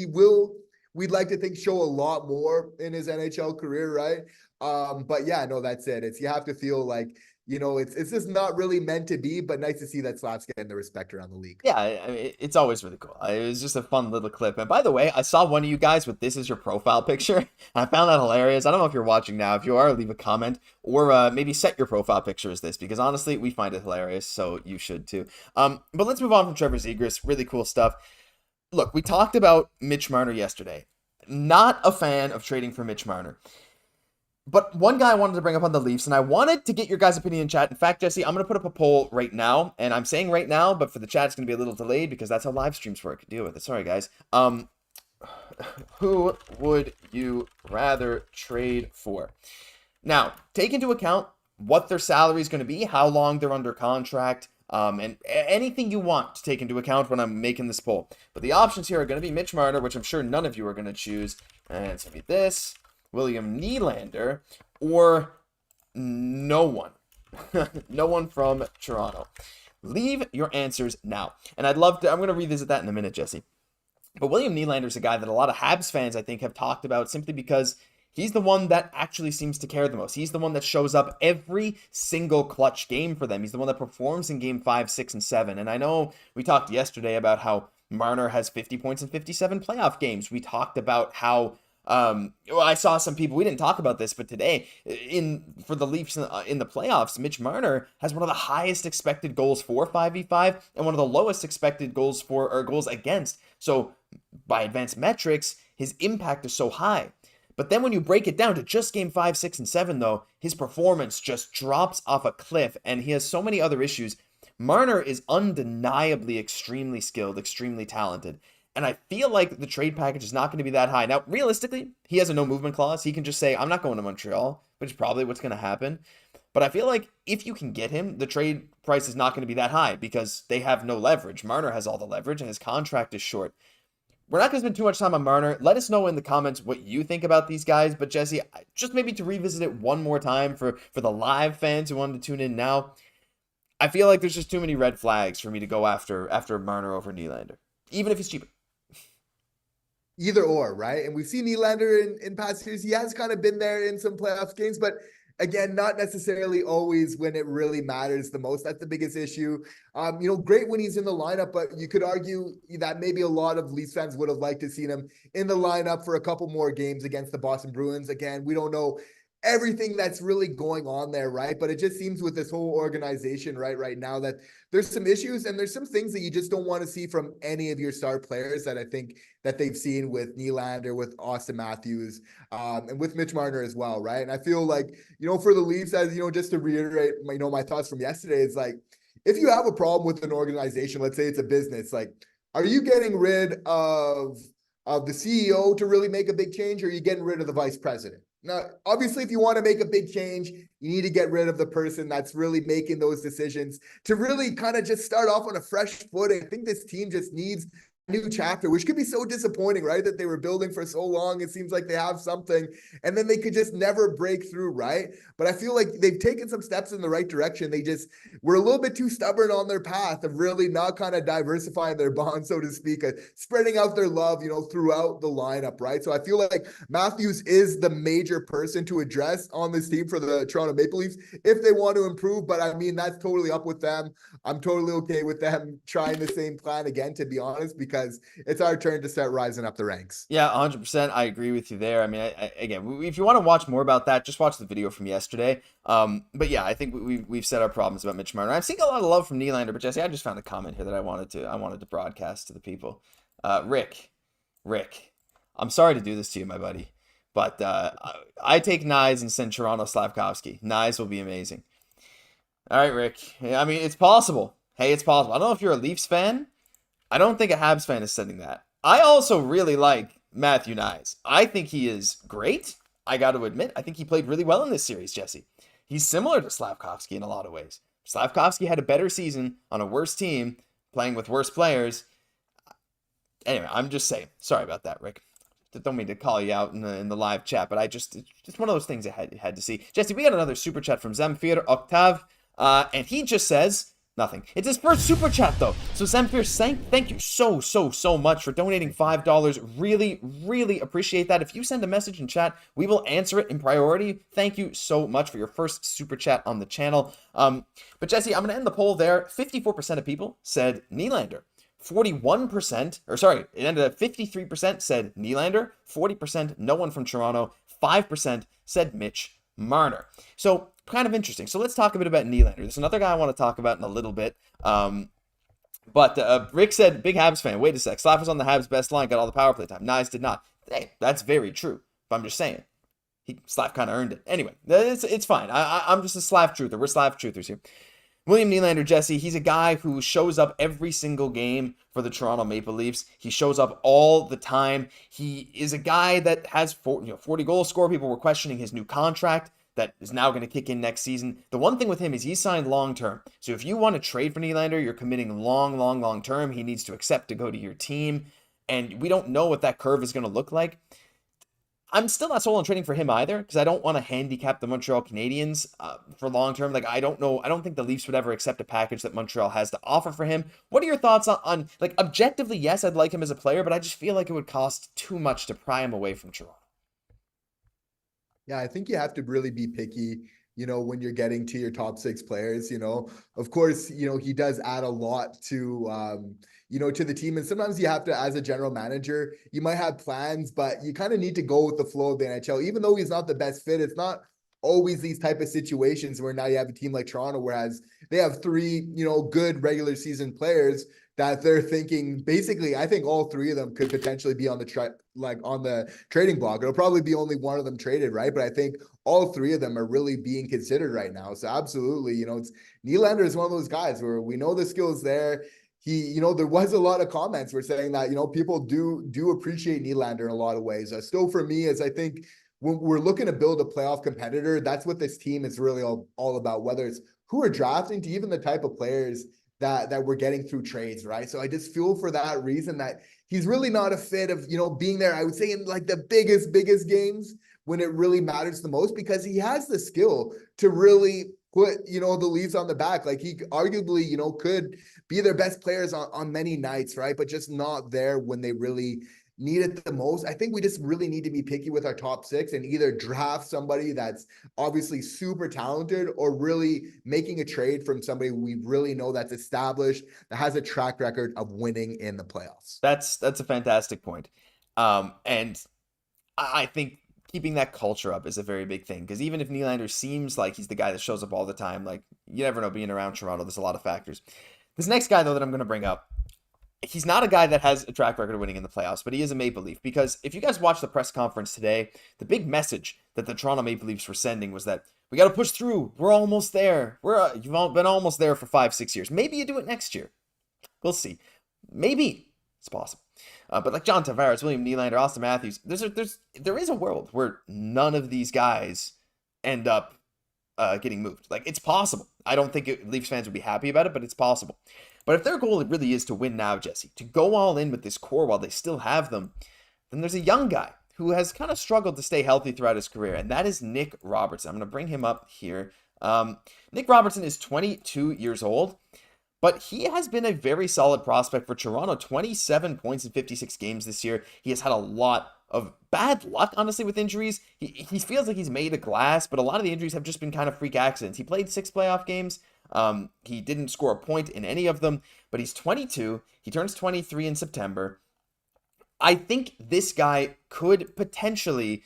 we'd like to think show a lot more in his NHL career, right? But yeah, no, that's it. You have to feel like, it's just not really meant to be, but nice to see that Slav's getting the respect around the league. Yeah, I mean, it's always really cool. It was just a fun little clip. And by the way, I saw one of you guys with this as your profile picture. And I found that hilarious. I don't know if you're watching now. If you are, leave a comment or maybe set your profile picture as this, because honestly, we find it hilarious. So you should too. But let's move on from Trevor Zegras. Really cool stuff. Look, we talked about Mitch Marner yesterday. Not a fan of trading for Mitch Marner. But one guy I wanted to bring up on the Leafs, and I wanted to get your guys' opinion in chat. In fact, Jesse, I'm going to put up a poll right now, and I'm saying right now, but for the chat, it's going to be a little delayed because that's how live streams work. Deal with it. Sorry, guys. Who would you rather trade for? Now, take into account what their salary is going to be, how long they're under contract, and anything you want to take into account when I'm making this poll. But the options here are going to be Mitch Marner, which I'm sure none of you are going to choose, and it's going to be this, William Nylander, or no one. No one from Toronto. Leave your answers now. And I'm going to revisit that in a minute, Jesse. But William Nylander is a guy that a lot of Habs fans, I think, have talked about simply because he's the one that actually seems to care the most. He's the one that shows up every single clutch game for them. He's the one that performs in game 5, 6, and 7. And I know we talked yesterday about how Marner has 50 points in 57 playoff games. We talked about how I saw some people, we didn't talk about this, but today for the Leafs in the playoffs, Mitch Marner has one of the highest expected goals for 5v5 and one of the lowest expected goals for, or goals against. So by advanced metrics, his impact is so high. But then when you break it down to just game 5, 6, and 7, though, his performance just drops off a cliff, and he has so many other issues. Marner is undeniably extremely skilled, extremely talented. And I feel like the trade package is not going to be that high. Now, realistically, he has a no movement clause. He can just say, I'm not going to Montreal, which is probably what's going to happen. But I feel like if you can get him, the trade price is not going to be that high because they have no leverage. Marner has all the leverage and his contract is short. We're not going to spend too much time on Marner. Let us know in the comments what you think about these guys. But Jesse, just maybe to revisit it one more time for the live fans who wanted to tune in now, I feel like there's just too many red flags for me to go after Marner over Nylander, even if he's cheaper. Either or, right? And we've seen Nylander in past years. He has kind of been there in some playoffs games, but again, not necessarily always when it really matters the most. That's the biggest issue. Great when he's in the lineup, but you could argue that maybe a lot of Leafs fans would have liked to see him in the lineup for a couple more games against the Boston Bruins. Again, we don't know everything that's really going on there, right? But it just seems with this whole organization right now that there's some issues and there's some things that you just don't want to see from any of your star players that I think that they've seen with Nylander, with Austin Matthews, and with Mitch Marner as well, right? And I feel like, for the Leafs, as just to reiterate, my thoughts from yesterday, is like, if you have a problem with an organization, let's say it's a business, like, are you getting rid of the CEO to really make a big change, or are you getting rid of the vice president? Now, obviously, if you want to make a big change, you need to get rid of the person that's really making those decisions to really kind of just start off on a fresh footing. I think this team just needs a new chapter, which could be so disappointing, right? That they were building for so long. It seems like they have something, and then they could just never break through, right? But I feel like they've taken some steps in the right direction. They just were a little bit too stubborn on their path of really not kind of diversifying their bond, so to speak, spreading out their love, throughout the lineup, right? So I feel like Matthews is the major person to address on this team for the Toronto Maple Leafs if they want to improve. But I mean, that's totally up with them. I'm totally okay with them trying the same plan again, to be honest, because it's our turn to start rising up the ranks. Yeah, 100%. I agree with you there. I mean, again, if you want to watch more about that, just watch the video from yesterday. But yeah, I think we've said our problems about Mitch Marner. I'm seeing a lot of love from Nylander, but Jesse, I just found a comment here that I wanted to broadcast to the people. Rick, I'm sorry to do this to you, my buddy, but I take Nyes and send Toronto Slafkovsky. Nyes will be amazing. All right, Rick. I mean, it's possible. Hey, it's possible. I don't know if you're a Leafs fan. I don't think a Habs fan is sending that. I also really like Matthew Nyes. I think he is great. I got to admit, I think he played really well in this series, Jesse. He's similar to Slafkovsky in a lot of ways. Slafkovsky had a better season on a worse team, playing with worse players. Anyway, I'm just saying. Sorry about that, Rick. Don't mean to call you out in the live chat, but it's one of those things I had to see. Jesse, we got another super chat from Zamfir Octave, and he just says nothing. It's his first super chat, though. So, Zamfir, thank you so much for donating $5. Really, really appreciate that. If you send a message in chat, we will answer it in priority. Thank you so much for your first super chat on the channel. But, Jesse, I'm going to end the poll there. 54% of people said Nylander. 41%, it ended at 53% said Nylander. 40% no one from Toronto. 5% said Mitch Marner. So, kind of interesting. So let's talk a bit about Nylander. There's another guy I want to talk about in a little bit. But Rick said, big Habs fan. Wait a sec. Slav was on the Habs best line, got all the power play time. Nyes did not. Hey, that's very true. But I'm just saying. Slav kind of earned it. Anyway, it's fine. I'm just a Slav truther. We're Slav truthers here. William Nylander, Jesse, he's a guy who shows up every single game for the Toronto Maple Leafs. He shows up all the time. He is a guy that has 40 goals scored. People were questioning his new contract that is now going to kick in next season. The one thing with him is he's signed long-term. So if you want to trade for Nylander, you're committing long-term. He needs to accept to go to your team. And we don't know what that curve is going to look like. I'm still not sold on trading for him either, because I don't want to handicap the Montreal Canadiens for long-term. Like, I don't know. I don't think the Leafs would ever accept a package that Montreal has to offer for him. What are your thoughts on like, objectively, yes, I'd like him as a player, but I just feel like it would cost too much to pry him away from Toronto. Yeah, I think you have to really be picky when you're getting to your top 6 players, of course, he does add a lot to the team. And sometimes you have to, as a general manager, you might have plans, but you kind of need to go with the flow of the NHL. Even though he's not the best fit, it's not always these type of situations where now you have a team like Toronto, whereas they have 3, good regular season players that they're thinking, basically, I think all 3 of them could potentially be on the trading block. It'll probably be only one of them traded, right? But I think all 3 of them are really being considered right now. So absolutely, it's Nylander is one of those guys where we know the skill is there. He, there was a lot of comments were saying that, people do appreciate Nylander in a lot of ways. Still for me, is I think when we're looking to build a playoff competitor, that's what this team is really all about, whether it's who we're drafting to even the type of players that we're getting through trades, right? So I just feel for that reason that he's really not a fit of, being there, I would say in like the biggest games when it really matters the most, because he has the skill to really put, the Leafs on the back. Like he arguably, could be their best players on many nights, right? But just not there when they really need it the most. I think we just really need to be picky with our top 6 and either draft somebody that's obviously super talented or really making a trade from somebody we really know that's established, that has a track record of winning in the playoffs. That's a fantastic point. And I think keeping that culture up is a very big thing, because even if Nylander seems like he's the guy that shows up all the time, like you never know, being around Toronto, there's a lot of factors. This next guy, though, that I'm going to bring up, he's not a guy that has a track record of winning in the playoffs, but he is a Maple Leaf, because if you guys watch the press conference today, the big message that the Toronto Maple Leafs were sending was that we got to push through. We're almost there. You've been almost there for 5-6 years. Maybe you do it next year. We'll see. Maybe it's possible. But like John Tavares, William Nylander, Austin Matthews, there is a world where none of these guys end up getting moved. Like, it's possible. I don't think Leafs fans would be happy about it, but it's possible. But if their goal really is to win now, Jesse, to go all in with this core while they still have them, then there's a young guy who has kind of struggled to stay healthy throughout his career, and that is Nick Robertson. I'm going to bring him up here. Nick Robertson is 22 years old, but he has been a very solid prospect for Toronto. 27 points in 56 games this year. He has had a lot of bad luck, honestly, with injuries. He feels like he's made of glass, but a lot of the injuries have just been kind of freak accidents. He played 6 playoff games. He didn't score a point in any of them, but he's 22. He turns 23 in September. I think this guy could potentially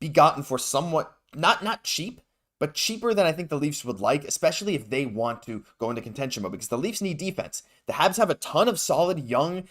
be gotten for somewhat, not cheap, but cheaper than I think the Leafs would like, especially if they want to go into contention mode, because the Leafs need defense. The Habs have a ton of solid young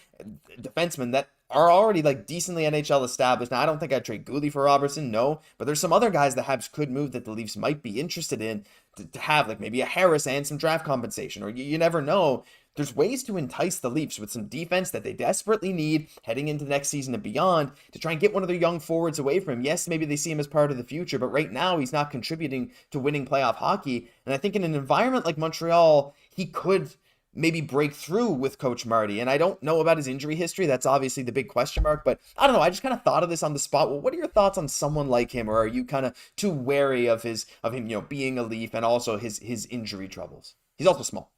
defensemen that are already like decently NHL established. Now, I don't think I'd trade Guhle for Robertson, no, but there's some other guys the Habs could move that the Leafs might be interested in to have, like maybe a Harris and some draft compensation, or you never know. There's ways to entice the Leafs with some defense that they desperately need heading into next season and beyond to try and get one of their young forwards away from him. Yes, maybe they see him as part of the future, but right now he's not contributing to winning playoff hockey. And I think in an environment like Montreal, he could maybe break through with Coach Marty. And I don't know about his injury history. That's obviously the big question mark, but I don't know. I just kind of thought of this on the spot. Well, what are your thoughts on someone like him? Or are you kind of too wary of him, being a Leaf and also his injury troubles? He's also small.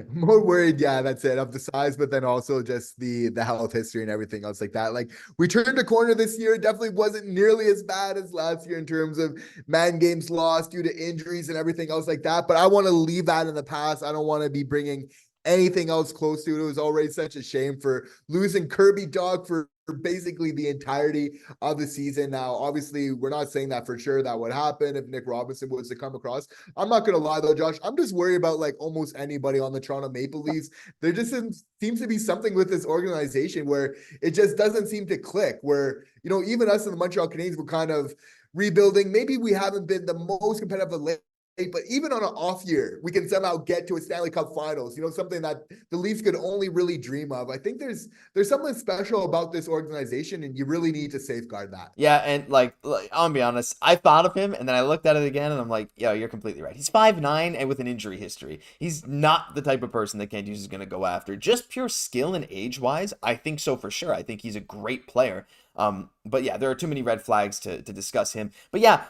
More worried, yeah, that's it, of the size, but then also just the health history and everything else like that. Like, we turned a corner this year. It definitely wasn't nearly as bad as last year in terms of man games lost due to injuries and everything else like that. But I want to leave that in the past. I don't want to be bringing anything else close to it. It was already such a shame for losing Kirby, Dach, for basically the entirety of the season. Now, obviously, we're not saying that for sure that would happen if Nick Robinson was to come across. I'm not going to lie, though, Josh. I'm just worried about like almost anybody on the Toronto Maple Leafs. There just seems to be something with this organization where it just doesn't seem to click, where, even us in the Montreal Canadiens were kind of rebuilding. Maybe we haven't been the most competitive of late, but even on an off year, we can somehow get to a Stanley Cup Finals, something that the Leafs could only really dream of. I think there's something special about this organization, and you really need to safeguard that. Yeah, and like I'm gonna be honest, I thought of him, and then I looked at it again, and I'm like, yeah, you're completely right. He's 5'9" and with an injury history. He's not the type of person that Kent Hughes is going to go after. Just pure skill and age-wise, I think so for sure. I think he's a great player. But yeah, there are too many red flags to discuss him. But yeah,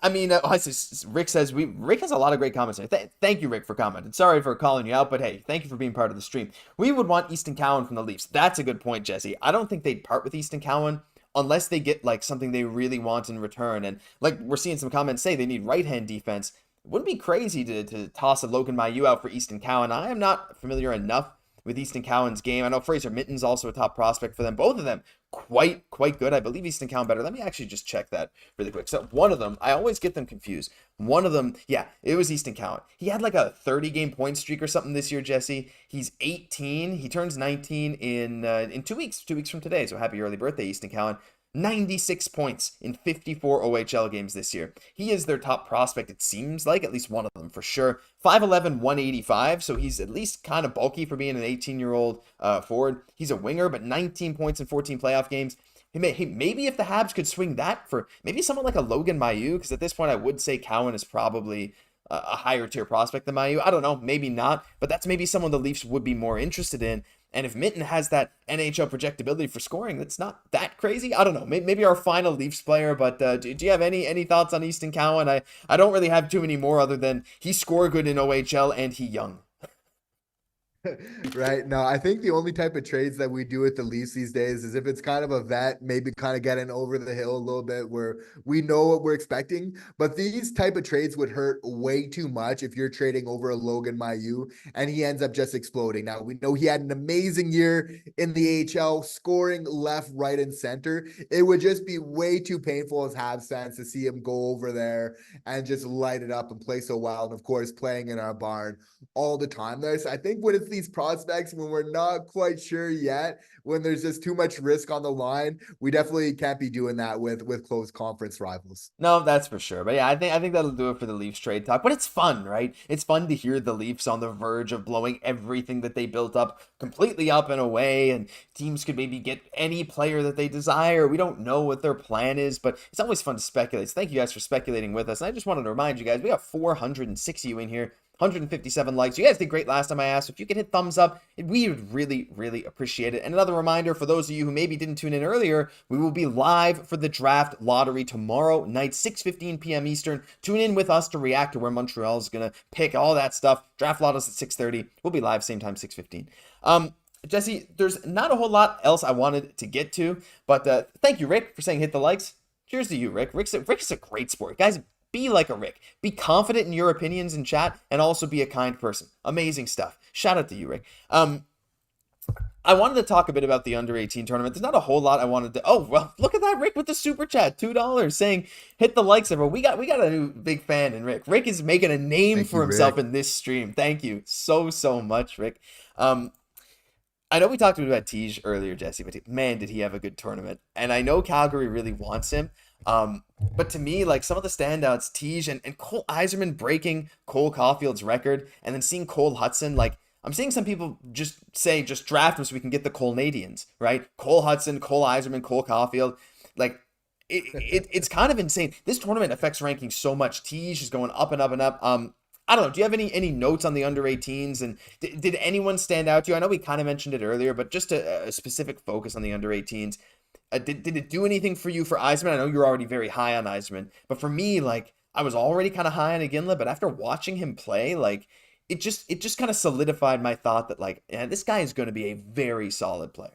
Rick says Rick has a lot of great comments. Thank you, Rick, for commenting. Sorry for calling you out, but hey, thank you for being part of the stream. We would want Easton Cowan from the Leafs. That's a good point, Jesse. I don't think they'd part with Easton Cowan. unless they get like something they really want in return. And like we're seeing some comments say they need right-hand defense. It wouldn't be crazy to toss a Logan Mailloux out for Easton Cowan. I am not familiar enough with Easton Cowan's game. I know Fraser Mitten's also a top prospect for them. Both of them quite good. I believe Easton Cowan better. Let me actually just check that really quick. So one of them, I always get them confused. One of them, yeah, it was Easton Cowan. He had like a 30-game point streak or something this year, Jesse. He's 18. He turns 19 in 2 weeks. 2 weeks from today. So happy early birthday, Easton Cowan. 96 points in 54 OHL games this year. He is their top prospect, it seems like, at least one of them for sure. 5'11", 185, so he's at least kind of bulky for being an 18-year-old forward. He's a winger, but 19 points in 14 playoff games. Maybe if the Habs could swing that for maybe someone like a Logan Mailloux, because at this point I would say Cowan is probably a higher tier prospect than Mailloux. I don't know, maybe not, but that's maybe someone the Leafs would be more interested in. And if Mitten has that NHL projectability for scoring, that's not that crazy. I don't know. Maybe our final Leafs player, but do you have any thoughts on Easton Cowan? I don't really have too many more other than he scored good in OHL and he young. Right. No, I think the only type of trades that we do with the Leafs these days is if it's kind of a vet, maybe kind of getting over the hill a little bit where we know what we're expecting. But these type of trades would hurt way too much if you're trading over a Logan Mailloux and he ends up just exploding. Now, we know he had an amazing year in the AHL, scoring left, right, and center. It would just be way too painful as Habs fans to see him go over there and just light it up and play so well. And of course, playing in our barn all the time there. So I think when it's these prospects, when we're not quite sure yet, when there's just too much risk on the line, we definitely can't be doing that with close conference rivals. No, that's for sure. But yeah, I think that'll do it for the Leafs trade talk. But it's fun, right? It's fun to hear the Leafs on the verge of blowing everything that they built up completely up and away, and teams could maybe get any player that they desire. We don't know what their plan is, but it's always fun to speculate. So thank you guys for speculating with us. And I just wanted to remind you guys, we got 406 of you in here. 157 likes. You guys did great last time I asked. If you could hit thumbs up, we would really appreciate it. And another reminder for those of you who maybe didn't tune in earlier, we will be live for the draft lottery tomorrow night, 6:15 p.m. Eastern. Tune in with us to react to where Montreal is going to pick, all that stuff. Draft lottos at 6:30. We'll be live same time, 6:15. Jesse, there's not a whole lot else I wanted to get to, but thank you, Rick, for saying hit the likes. Cheers to you, Rick. Rick's a great sport. Guys, be like a Rick. Be confident in your opinions in chat and also be a kind person. Amazing stuff. Shout out to you, Rick. I wanted to talk a bit about the under-18 tournament. There's not a whole lot I wanted to... Oh, well, look at that, Rick, with the super chat. $2 saying, hit the likes, everyone. We got a new big fan in Rick. Rick is making a name for himself in this stream. Thank you so much, Rick. I know we talked about Tej earlier, Jesse, but man, did he have a good tournament. And I know Calgary really wants him. But to me, like some of the standouts, Tej and Cole Eiserman breaking Cole Caufield's record, and then seeing Cole Hudson, like I'm seeing some people just say, just draft him so we can get the Canadiens, right? Cole Hudson, Cole Eiserman, Cole Caufield, like it's kind of insane. This tournament affects rankings so much. Tej is going up and up and up. I don't know. Do you have any notes on the under-18s? And did anyone stand out to you? I know we kind of mentioned it earlier, but just a specific focus on the under-18s. Did it do anything for you for Eiserman? I know you're already very high on Eiserman, but for me, like I was already kind of high on Guhle, but after watching him play, like it just kind of solidified my thought that like, yeah, this guy is going to be a very solid player.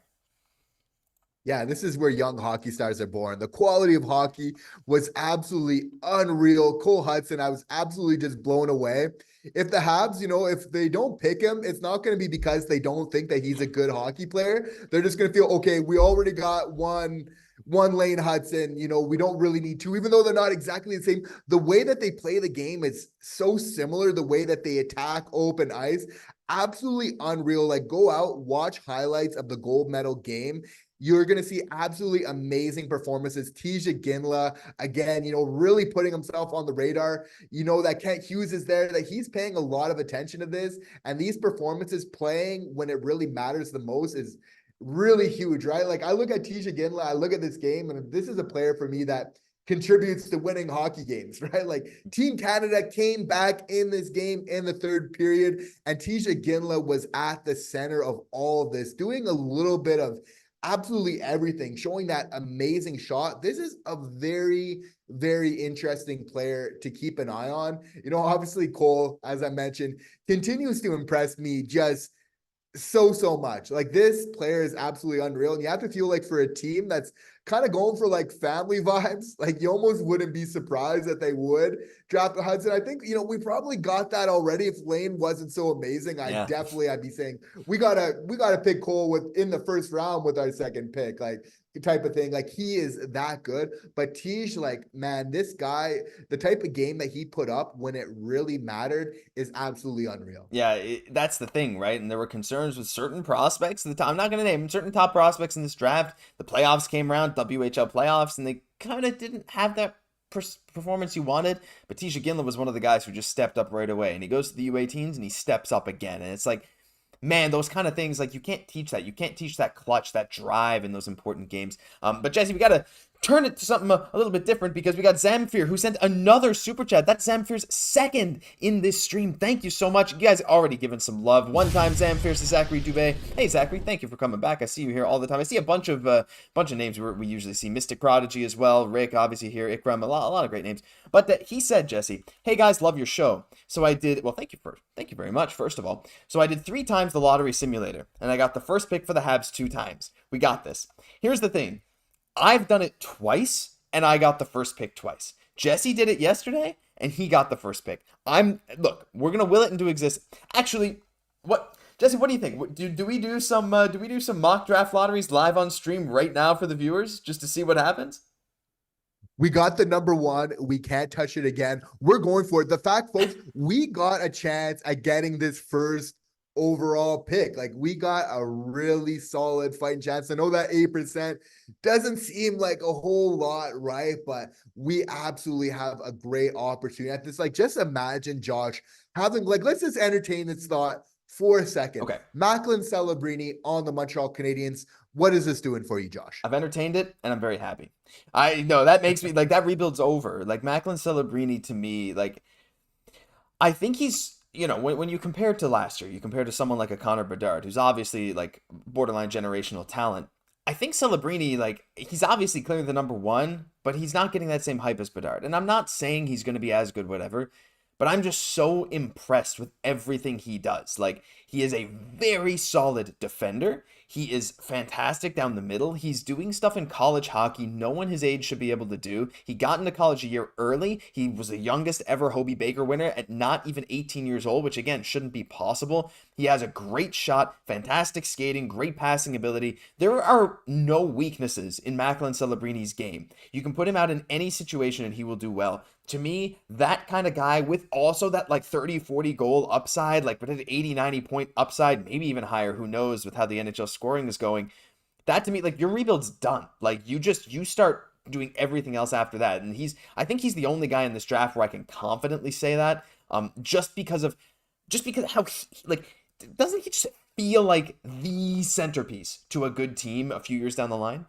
Yeah, this is where young hockey stars are born. The quality of hockey was absolutely unreal. Cole Hudson, I was absolutely just blown away. If the Habs, if they don't pick him, it's not going to be because they don't think that he's a good hockey player. They're just going to feel, okay, we already got one Lane Hudson, we don't really need two, even though they're not exactly the same. The way that they play the game is so similar. The way that they attack open ice, absolutely unreal. Like go out, watch highlights of the gold medal game. You're going to see absolutely amazing performances. Guhle, again, really putting himself on the radar. That Kent Hughes is there, that he's paying a lot of attention to this. And these performances playing when it really matters the most is really huge, right? Like I look at Guhle, I look at this game, and this is a player for me that contributes to winning hockey games, right? Like Team Canada came back in this game in the third period, and Guhle was at the center of all of this, doing a little bit of absolutely everything, showing that amazing shot. This is a very, very interesting player to keep an eye on. Obviously Cole, as I mentioned, continues to impress me just so much. Like this player is absolutely unreal. And you have to feel like for a team that's kind of going for like family vibes. Like you almost wouldn't be surprised that they would draft Hudson. I think, we probably got that already. If Lane wasn't so amazing, I'd be saying we gotta pick Cole in the first round with our second pick. Like type of thing. Like he is that good. But Tej, like, man, this guy, the type of game that he put up when it really mattered is absolutely unreal. Yeah, that's the thing, right? And there were concerns with certain prospects. I'm not going to name certain top prospects in this draft. The playoffs came around, WHL playoffs, and they kind of didn't have that performance you wanted. But Tej Guhle was one of the guys who just stepped up right away. And he goes to the U18s and he steps up again. And it's like, man, those kind of things, like, you can't teach that. You can't teach that clutch, that drive in those important games. But Jesse, we got to turn it to something a little bit different, because we got Zamfir, who sent another super chat. That's Zamfir's second in this stream. Thank you so much. You guys already given some love. One time Zamfir to Zachary Dubé. Hey Zachary, thank you for coming back. I see you here all the time. I see a bunch of names we usually see. Mystic Prodigy as well. Rick obviously here. Ikram, a lot of great names. But he said, Jesse, hey guys, love your show. So I did, well, thank you very much, first of all. So I did 3 times the lottery simulator, and I got the first pick for the Habs 2 times. We got this. Here's the thing. I've done it twice, and I got the first pick twice. Jesse did it yesterday, and he got the first pick. Look, we're gonna will it into existence. Actually, Jesse, what do you think? Do we do some mock draft lotteries live on stream right now for the viewers, just to see what happens? We got the number 1. We can't touch it again. We're going for it. The fact, folks, we got a chance at getting this first overall pick. Like, we got a really solid fighting chance. I know that 8% doesn't seem like a whole lot, right? But we absolutely have a great opportunity at this. Like, just imagine, Josh, having, like, let's just entertain this thought for a second. Okay. Macklin Celebrini on the Montreal Canadiens. What is this doing for you, Josh? I've entertained it, and I'm very happy. I know that makes me, like, that rebuild's over. Like, Macklin Celebrini, to me, like, I think he's, when you compare it to last year, you compare it to someone like a Connor Bedard, who's obviously, like, borderline generational talent. I think Celebrini, like, he's obviously clearly the number 1, but he's not getting that same hype as Bedard. And I'm not saying he's going to be as good, whatever, but I'm just so impressed with everything he does. Like, he is a very solid defender. He is fantastic down the middle. He's doing stuff in college hockey no one his age should be able to do. He got into college a year early. He was the youngest ever Hobey Baker winner at not even 18 years old, which again shouldn't be possible. He has a great shot, fantastic skating, great passing ability. There are no weaknesses in Macklin Celebrini's game. You can put him out in any situation and he will do well. To me, that kind of guy with also that like 30-40 goal upside, like 80-90 point upside, maybe even higher, who knows with how the NHL scoring is going. That to me, like, your rebuild's done. Like, you start doing everything else after that. And I think he's the only guy in this draft where I can confidently say that, just because how doesn't he just feel like the centerpiece to a good team a few years down the line?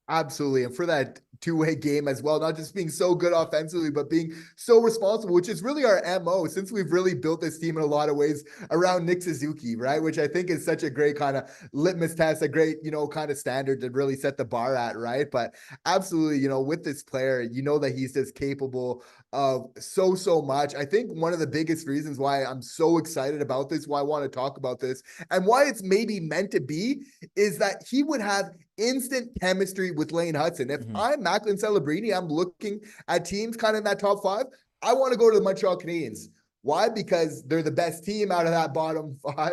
Absolutely. And for that two-way game as well, not just being so good offensively, but being so responsible, which is really our MO since we've really built this team in a lot of ways around Nick Suzuki, right? Which I think is such a great kind of litmus test, a great, kind of standard to really set the bar at, right? But absolutely, with this player, that he's just capable of so much. I think one of the biggest reasons why I'm so excited about this, why I want to talk about this, and why it's maybe meant to be, is that he would have instant chemistry with Lane Hudson. If I'm Macklin Celebrini, I'm looking at teams kind of in that top 5. I want to go to the Montreal Canadiens. Why? Because they're the best team out of that bottom 5,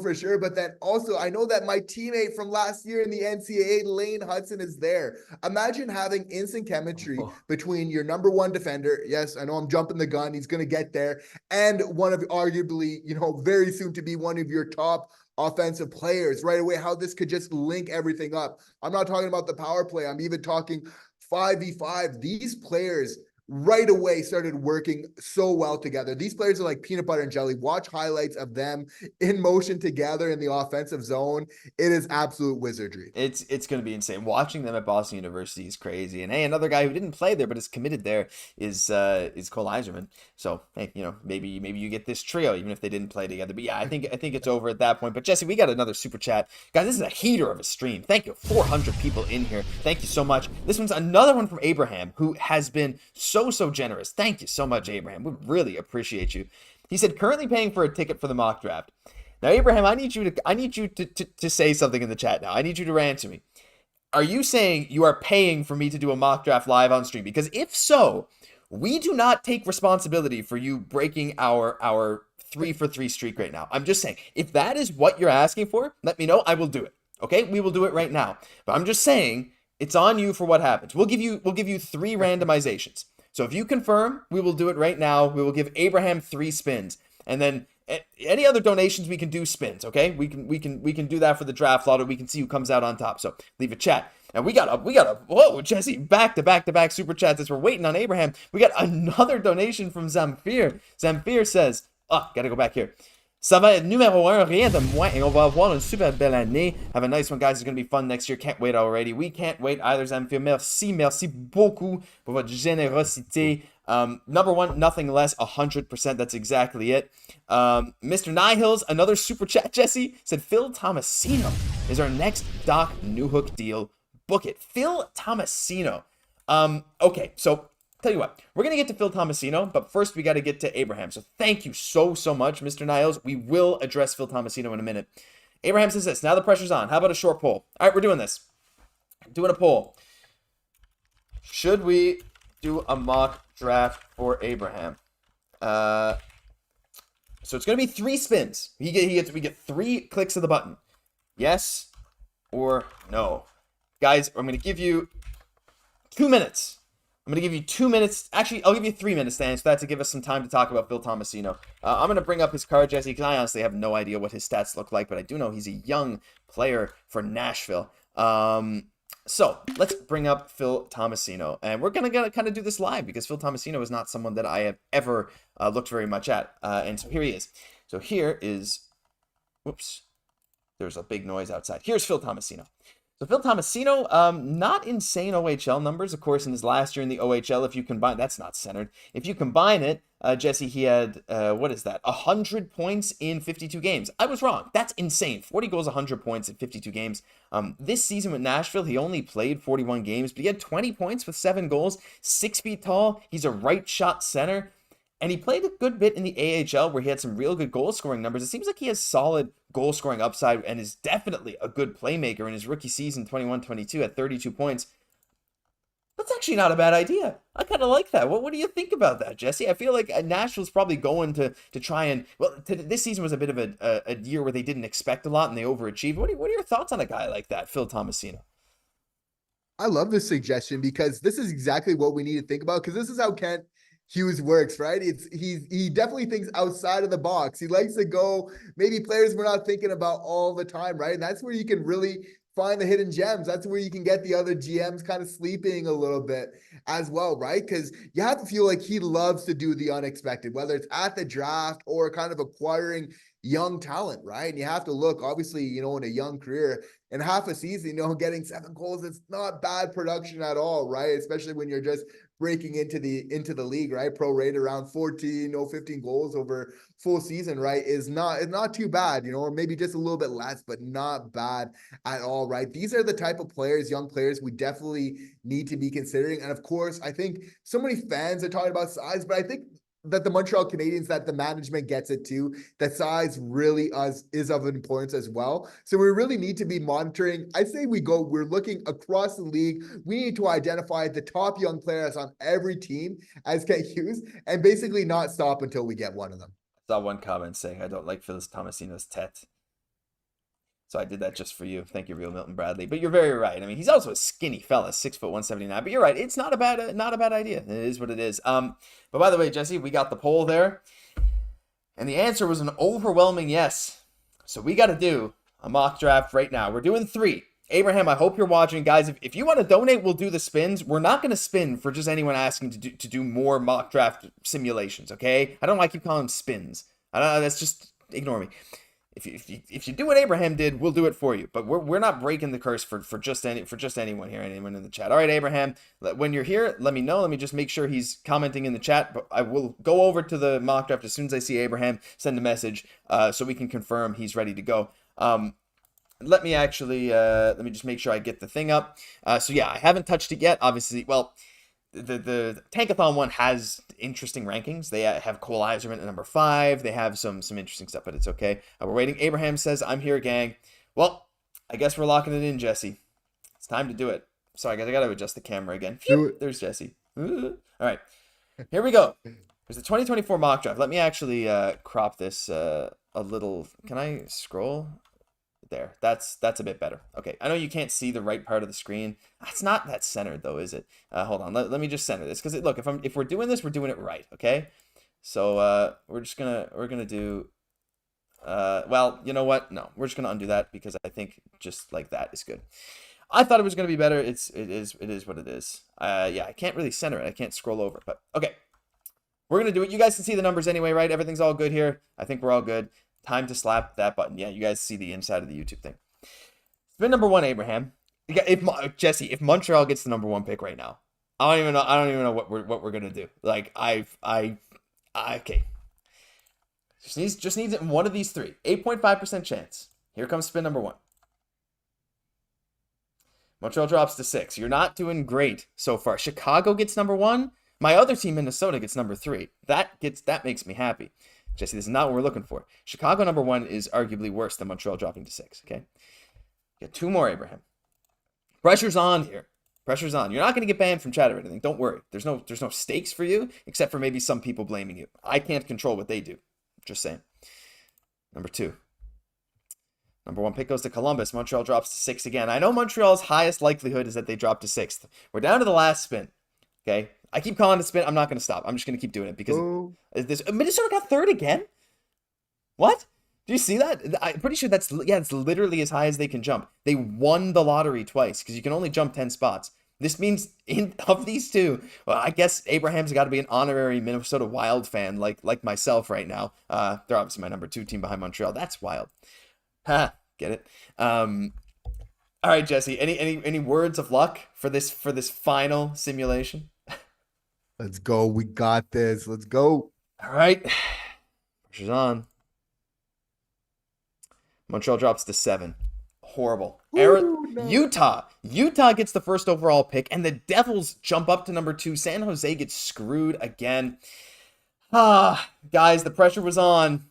for sure. But then also, I know that my teammate from last year in the NCAA, Lane Hudson, is there. Imagine having instant chemistry between your number 1 defender. Yes, I know I'm jumping the gun. He's going to get there. And one of arguably, very soon to be one of your top offensive players right away, how this could just link everything up. I'm not talking about the power play. I'm even talking 5v5. These players right away started working so well together. These players are like peanut butter and jelly. Watch highlights of them in motion together in the offensive zone. It is absolute wizardry. It's going to be insane. Watching them at Boston University is crazy. And hey, another guy who didn't play there but is committed there is Cole Yzerman. So hey, maybe you get this trio even if they didn't play together. But yeah, I think it's over at that point. But Jesse, we got another super chat, guys. This is a heater of a stream. Thank you, 400 people in here. Thank you so much. This one's another one from Abraham, who has been so generous. Thank you so much, Abraham. We really appreciate you. He said, currently paying for a ticket for the mock draft. Now, Abraham, I need you to say something in the chat now. I need you to answer me. are you saying you are paying for me to do a mock draft live on stream? Because if so, we do not take responsibility for you breaking our 3-for-3 streak right now. I'm just saying, if that is what you're asking for, let me know. I will do it. Okay, we will do it right now. But I'm just saying, it's on you for what happens. We'll give you 3 randomizations. So if you confirm, we will do it right now. We will give Abraham 3 spins, and then any other donations we can do spins. Okay, we can do that for the draft lotto. We can see who comes out on top. So leave a chat. And we got a whoa, Jesse, back to back super chats as we're waiting on Abraham. We got another donation from Zamfir. Zamfir says, gotta go back here. Ça va être numéro 1, rien de moins, et on va avoir une super belle année. Have a nice one, guys. It's going to be fun next year. Can't wait already. We can't wait either, Zamfir. Merci beaucoup pour votre générosité. Number 1, nothing less, 100%. That's exactly it. Mr. Nihills, another super chat, Jesse, said Phil Tomasino is our next Dach Newhook deal. Book it. Phil Tomasino. Okay, so tell you what, we're going to get to Phil Tomasino, but first we got to get to Abraham. So thank you so much, Mr. Niles. We will address Phil Tomasino in a minute. Abraham says this. Now the pressure's on. How about a short poll? All right, we're doing this. Doing a poll. Should we do a mock draft for Abraham? So it's going to be 3 spins. We get 3 clicks of the button. Yes or no. Guys, I'm going to give you 2 minutes. I'm going to give you 2 minutes. Actually, I'll give you 3 minutes to answer that to give us some time to talk about Phil Tomasino. I'm going to bring up his card, Jesse, because I honestly have no idea what his stats look like, but I do know he's a young player for Nashville. So let's bring up Phil Tomasino, and we're going to kind of do this live because Phil Tomasino is not someone that I have ever looked very much at. And so here he is. So here is, whoops, there's a big noise outside. Here's Phil Tomasino. So Phil Tomasino, not insane OHL numbers, of course, in his last year in the OHL. If you combine, that's not centered. If you combine it, Jesse, he had, 100 points in 52 games. I was wrong. That's insane. 40 goals, 100 points in 52 games. This season with Nashville, he only played 41 games, but he had 20 points with 7 goals, 6 feet tall. He's a right shot center. And he played a good bit in the AHL where he had some real good goal scoring numbers. It seems like he has solid goal scoring upside and is definitely a good playmaker in his rookie season 21-22 at 32 points. That's actually not a bad idea. I kind of like that. What do you think about that, Jesse? I feel like Nashville's probably going to try and, this season was a bit of a year where they didn't expect a lot and they overachieved. What are your thoughts on a guy like that, Phil Tomasino? I love this suggestion because this is exactly what we need to think about, because this is how Kent Hughes works, right? He definitely thinks outside of the box. He likes to go maybe players we're not thinking about all the time, right? And that's where you can really find the hidden gems. That's where you can get the other GMs kind of sleeping a little bit as well, right? Because you have to feel like he loves to do the unexpected, whether it's at the draft or kind of acquiring young talent, right? And you have to look, obviously, in a young career, in half a season, getting 7 goals, it's not bad production at all, right? Especially when you're just breaking into the league, right? Pro rate around 14, 15 goals over full season, right? It's not too bad, or maybe just a little bit less, but not bad at all, right? These are the type of players, young players, we definitely need to be considering. And of course, I think so many fans are talking about size, but I think that the Montreal Canadiens, that the management gets it too, that size really is of importance as well. So we really need to be monitoring. I say we're looking across the league. We need to identify the top young players on every team as Kent Hughes and basically not stop until we get one of them. I saw one comment saying, I don't like Phil Tomasino's tet. So I did that just for you. Thank you, Real Milton Bradley. But you're very right. I mean, he's also a skinny fella, 6 foot 179. But you're right. It's not a bad idea. It is what it is. But by the way, Jesse, we got the poll there, and the answer was an overwhelming yes. So we got to do a mock draft right now. We're doing 3. Abraham, I hope you're watching, guys. If you want to donate, we'll do the spins. We're not going to spin for just anyone asking to do more mock draft simulations. Okay? I don't like you calling them spins. I don't know. That's just ignore me. If you do what Abraham did, we'll do it for you. But we're not breaking the curse for just anyone here, anyone in the chat. All right, Abraham, when you're here, let me know. Let me just make sure he's commenting in the chat. But I will go over to the mock draft as soon as I see Abraham. Send a message so we can confirm he's ready to go. Let me just make sure I get the thing up. So yeah, I haven't touched it yet. Obviously, well, the Tankathon one has interesting rankings. They have Cole Eiserman at number 5. They have some interesting stuff, but it's okay. We're waiting. Abraham says, I'm here, gang. Well, I guess we're locking it in, Jesse. It's time to do it. Sorry, guys, I got to adjust the camera again. Do it. There's Jesse. All right, here we go. There's the 2024 mock draft. Let me actually crop this a little. Can I scroll? There. That's a bit better. Okay, I know you can't see the right part of the screen. It's not that centered though, is it? Hold on. Let me just center this, because look, if we're doing this, we're doing it right. Okay. So we're gonna do. Well, you know what? No, we're just gonna undo that, because I think just like that is good. I thought it was gonna be better. It is what it is. Yeah, I can't really center it. I can't scroll over, but okay. We're going to do it. You guys can see the numbers anyway, right? Everything's all good here. I think we're all good. Time to slap that button. Yeah, you guys see the inside of the YouTube thing. Spin number 1, Abraham. Jesse, if Montreal gets the number 1 pick right now, I don't even know what we're going to do. Like, okay. Just needs it in one of these 3. 8.5% chance. Here comes spin number 1. Montreal drops to 6. You're not doing great so far. Chicago gets number 1. My other team, Minnesota, gets number 3. That makes me happy. Jesse, this is not what we're looking for. Chicago number 1 is arguably worse than Montreal dropping to 6. Okay, get 2 more, Abraham. Pressure's on here. Pressure's on. You're not going to get banned from chat or anything. Don't worry. There's no stakes for you, except for maybe some people blaming you. I can't control what they do. Just saying. Number 2. Number 1 pick goes to Columbus. Montreal drops to 6 again. I know Montreal's highest likelihood is that they drop to 6th. We're down to the last spin. Okay. I keep calling it spin. I'm not going to stop. I'm just going to keep doing it, because Minnesota got 3rd again. What? Do you see that? I'm pretty sure it's literally as high as they can jump. They won the lottery twice, because you can only jump 10 spots. This means of these 2, well, I guess Abraham's got to be an honorary Minnesota Wild fan like myself right now. They're obviously my number 2 team behind Montreal. That's wild. Ha, get it? All right, Jesse. Any words of luck for this final simulation? Let's go. We got this. Let's go. All right. Pressure's on. Montreal drops to 7. Horrible. Ooh, no. Utah gets the 1st overall pick, and the Devils jump up to number 2. San Jose gets screwed again. Guys, the pressure was on,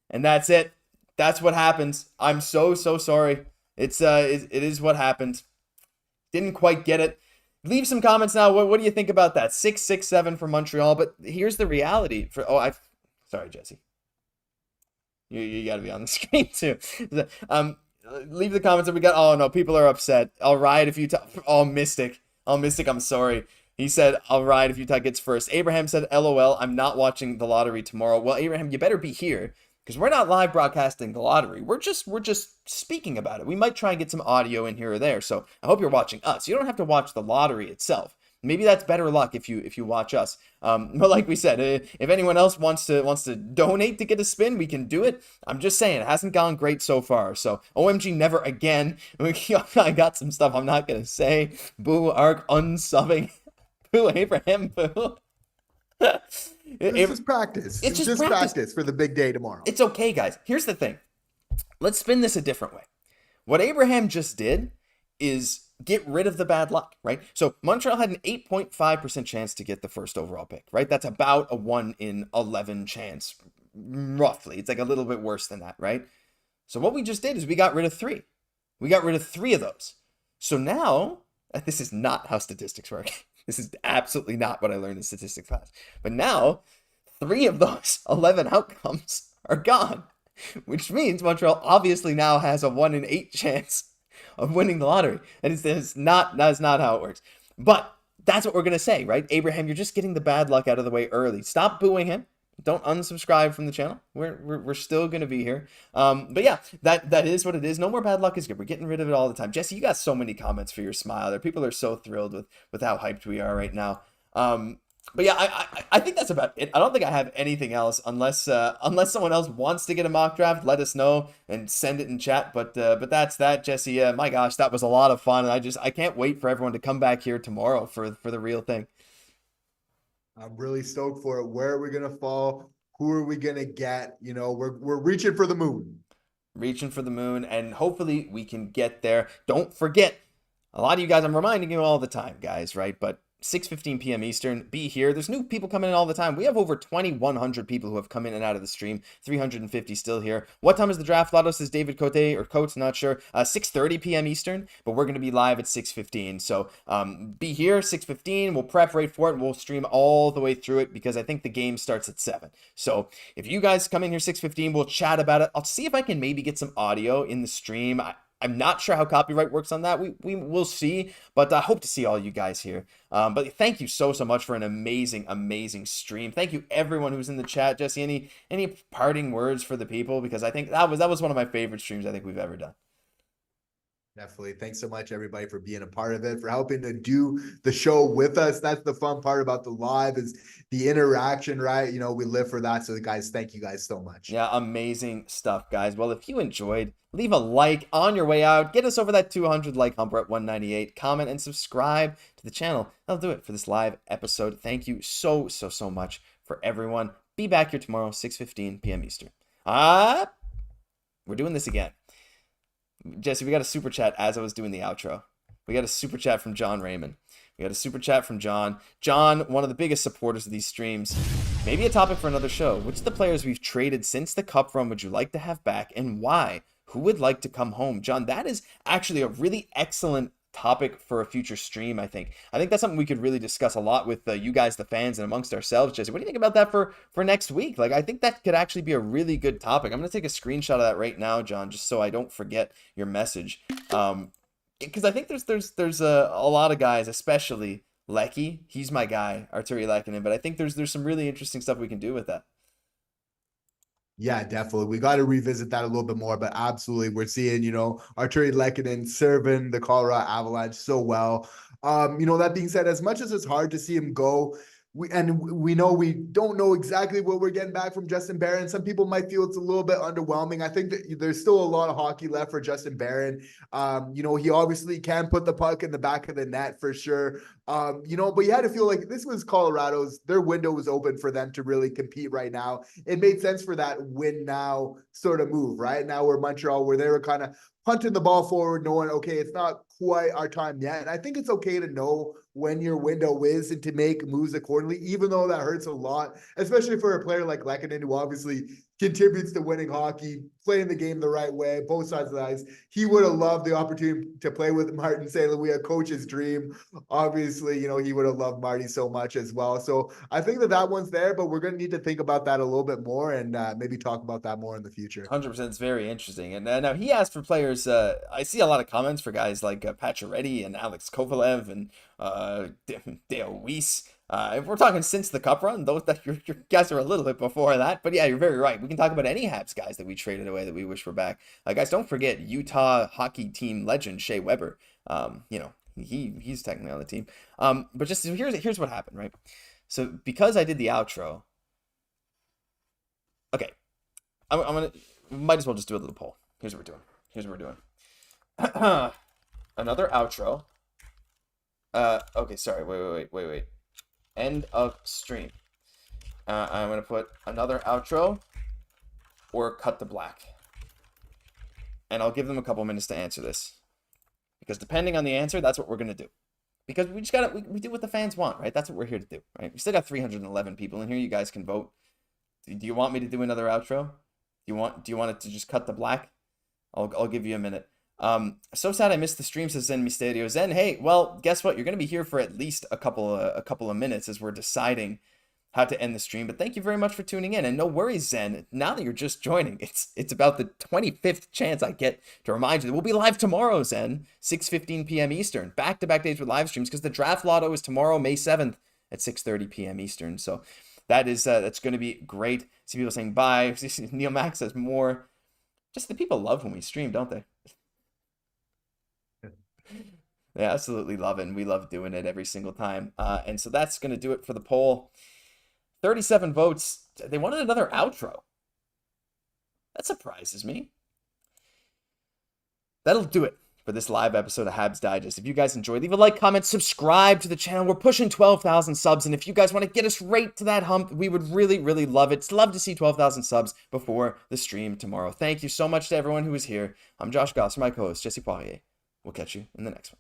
and that's it. That's what happens. I'm so sorry. It is what happened. Didn't quite get it. Leave some comments now. What do you think about that? 6-6-7 for Montreal. But here's the reality. Sorry, Jesse. You got to be on the screen too. Leave the comments that we got. Oh no, people are upset. All right, if Utah. Oh, Mystic. I'm sorry. He said, "All right, if Utah gets 1st." Abraham said, "LOL. I'm not watching the lottery tomorrow." Well, Abraham, you better be here, because we're not live broadcasting the lottery. We're just speaking about it. We might try and get some audio in here or there. So I hope you're watching us. You don't have to watch the lottery itself. Maybe that's better luck if you watch us. But like we said, if anyone else wants to donate to get a spin, we can do it. I'm just saying, it hasn't gone great so far. So OMG, never again. I got some stuff I'm not gonna say. Boo, Arc unsubbing. Boo, Abraham. Boo. This is practice. It's just practice for the big day tomorrow. It's okay, guys. Here's the thing. Let's spin this a different way. What Abraham just did is get rid of the bad luck, right? So Montreal had an 8.5% chance to get the 1st overall pick, right? That's about a 1 in 11 chance, roughly. It's like a little bit worse than that, right? So what we just did is we got rid of 3. We got rid of 3 of those. So now, this is not how statistics work. This is absolutely not what I learned in statistics class. But now, 3 of those 11 outcomes are gone, which means Montreal obviously now has a 1 in 8 chance of winning the lottery. And that's not how it works. But that's what we're going to say, right? Abraham, you're just getting the bad luck out of the way early. Stop booing him. Don't unsubscribe from the channel. We're still going to be here. But yeah, that is what it is. No more bad luck is good. We're getting rid of it all the time. Jesse, you got so many comments for your smile there. People are so thrilled with how hyped we are right now. But yeah, I think that's about it. I don't think I have anything else unless someone else wants to get a mock draft. Let us know and send it in chat. But that's that, Jesse. My gosh, that was a lot of fun, and I can't wait for everyone to come back here tomorrow for the real thing. I'm really stoked for it. Where are we gonna fall? Who are we gonna get? You know, we're reaching for the moon. Reaching for the moon, and hopefully we can get there. Don't forget, a lot of you guys, I'm reminding you all the time, guys, right? But 6:15 p.m. Eastern. Be here. There's new people coming in all the time. We have over 2,100 people who have come in and out of the stream. 350 still here. What time is the draft lotto? Says David Cote or Coates, not sure. 6:30 p.m. Eastern, but we're going to be live at 6:15. So be here 6:15. We'll prep right for it, and we'll stream all the way through it because I think the game starts at 7. So if you guys come in here 6:15, we'll chat about it. I'll see if I can maybe get some audio in the stream. I'm not sure how copyright works on that. We will see, but I hope to see all you guys here. But thank you so much for an amazing stream. Thank you everyone who's in the chat. Jesse, any parting words for the people? Because I think that was one of my favorite streams I think we've ever done. Definitely. Thanks so much, everybody, for being a part of it, for helping to do the show with us. That's the fun part about the live is the interaction, right? You know, we live for that. So guys, thank you guys so much. Yeah, amazing stuff, guys. Well, if you enjoyed, leave a like on your way out. Get us over that 200 like hump. We're at 198. Comment and subscribe to the channel. That'll do it for this live episode. Thank you so much for everyone. Be back here tomorrow, 6:15 p.m. Eastern. We're doing this again. Jesse, we got a super chat as I was doing the outro. We got a super chat from John Raymond. We got a super chat from John. John, one of the biggest supporters of these streams. Maybe a topic for another show. Which of the players we've traded since the Cup run would you like to have back and why? Who would like to come home? John, that is actually a really excellent topic for a future stream, I think. I think that's something we could really discuss a lot with you guys, the fans, and amongst ourselves. Jesse, what do you think about that for next week? Like, I think that could actually be a really good topic. I'm going to take a screenshot of that right now, John, just so I don't forget your message. Because I think there's a lot of guys, especially Lecky. He's my guy, Arturi Lekkinen, but I think there's some really interesting stuff we can do with that. Yeah, definitely. We got to revisit that a little bit more, but absolutely. We're seeing, you know, Arturi Lekkinen serving the Colorado Avalanche so well. You know, that being said, as much as it's hard to see him go, we know we don't know exactly what we're getting back from Justin Barron. Some people might feel it's a little bit underwhelming. I think that there's still a lot of hockey left for Justin Barron. You know, he obviously can put the puck in the back of the net for sure. You know, but you had to feel like this was Colorado's, their window was open for them to really compete right now. It made sense for that win now sort of move, right? Now we're Montreal, where they were kind of punting the ball forward, knowing, okay, it's not quite our time yet. And I think it's okay to know when your window is and to make moves accordingly, even though that hurts a lot, especially for a player like Lekkinen, who obviously contributes to winning hockey, playing the game the right way, both sides of the ice. He would have loved the opportunity to play with Martin St. Louis, a coach's dream. Obviously, you know, he would have loved Marty so much as well. So I think that one's there, but we're going to need to think about that a little bit more and maybe talk about that more in the future. 100%. It's very interesting. And now he asked for players. I see a lot of comments for guys like Pacioretty and Alex Kovalev and Dale Weiss. If we're talking since the Cup run, those that your guys are a little bit before that. But yeah, you're very right. We can talk about any Habs guys that we traded away that we wish were back. Guys, don't forget Utah hockey team legend Shea Weber. You know, he's technically on the team. But just here's what happened, right? So because I did the outro, okay, I'm gonna might as well just do a little poll. Here's what we're doing. Another outro. Okay, sorry. Wait. End of stream. I'm going to put another outro or cut the black. And I'll give them a couple minutes to answer this. Because depending on the answer, that's what we're going to do. Because we just got to, we do what the fans want, right? That's what we're here to do, right? We still got 311 people in here. You guys can vote. Do you want me to do another outro? Do you want it to just cut the black? I'll give you a minute. So sad I missed the stream, says Zen Mysterio. Zen, hey, well, guess what? You're going to be here for at least a couple of minutes as we're deciding how to end the stream. But thank you very much for tuning in. And no worries, Zen. Now that you're just joining, it's about the 25th chance I get to remind you that we'll be live tomorrow, Zen, 6:15 p.m. Eastern. Back-to-back days with live streams because the draft lotto is tomorrow, May 7th at 6:30 p.m. Eastern. So that's going to be great. See people saying bye. Neil Max says more. Just the people love when we stream, don't they? They absolutely love it, and we love doing it every single time. And so that's going to do it for the poll. 37 votes. They wanted another outro. That surprises me. That'll do it for this live episode of Habs Digest. If you guys enjoyed, leave a like, comment, subscribe to the channel. We're pushing 12,000 subs, and if you guys want to get us right to that hump, we would really, really love it. Love to see 12,000 subs before the stream tomorrow. Thank you so much to everyone who was here. I'm Josh Gosse, my co-host, Jesse Poirier. We'll catch you in the next one.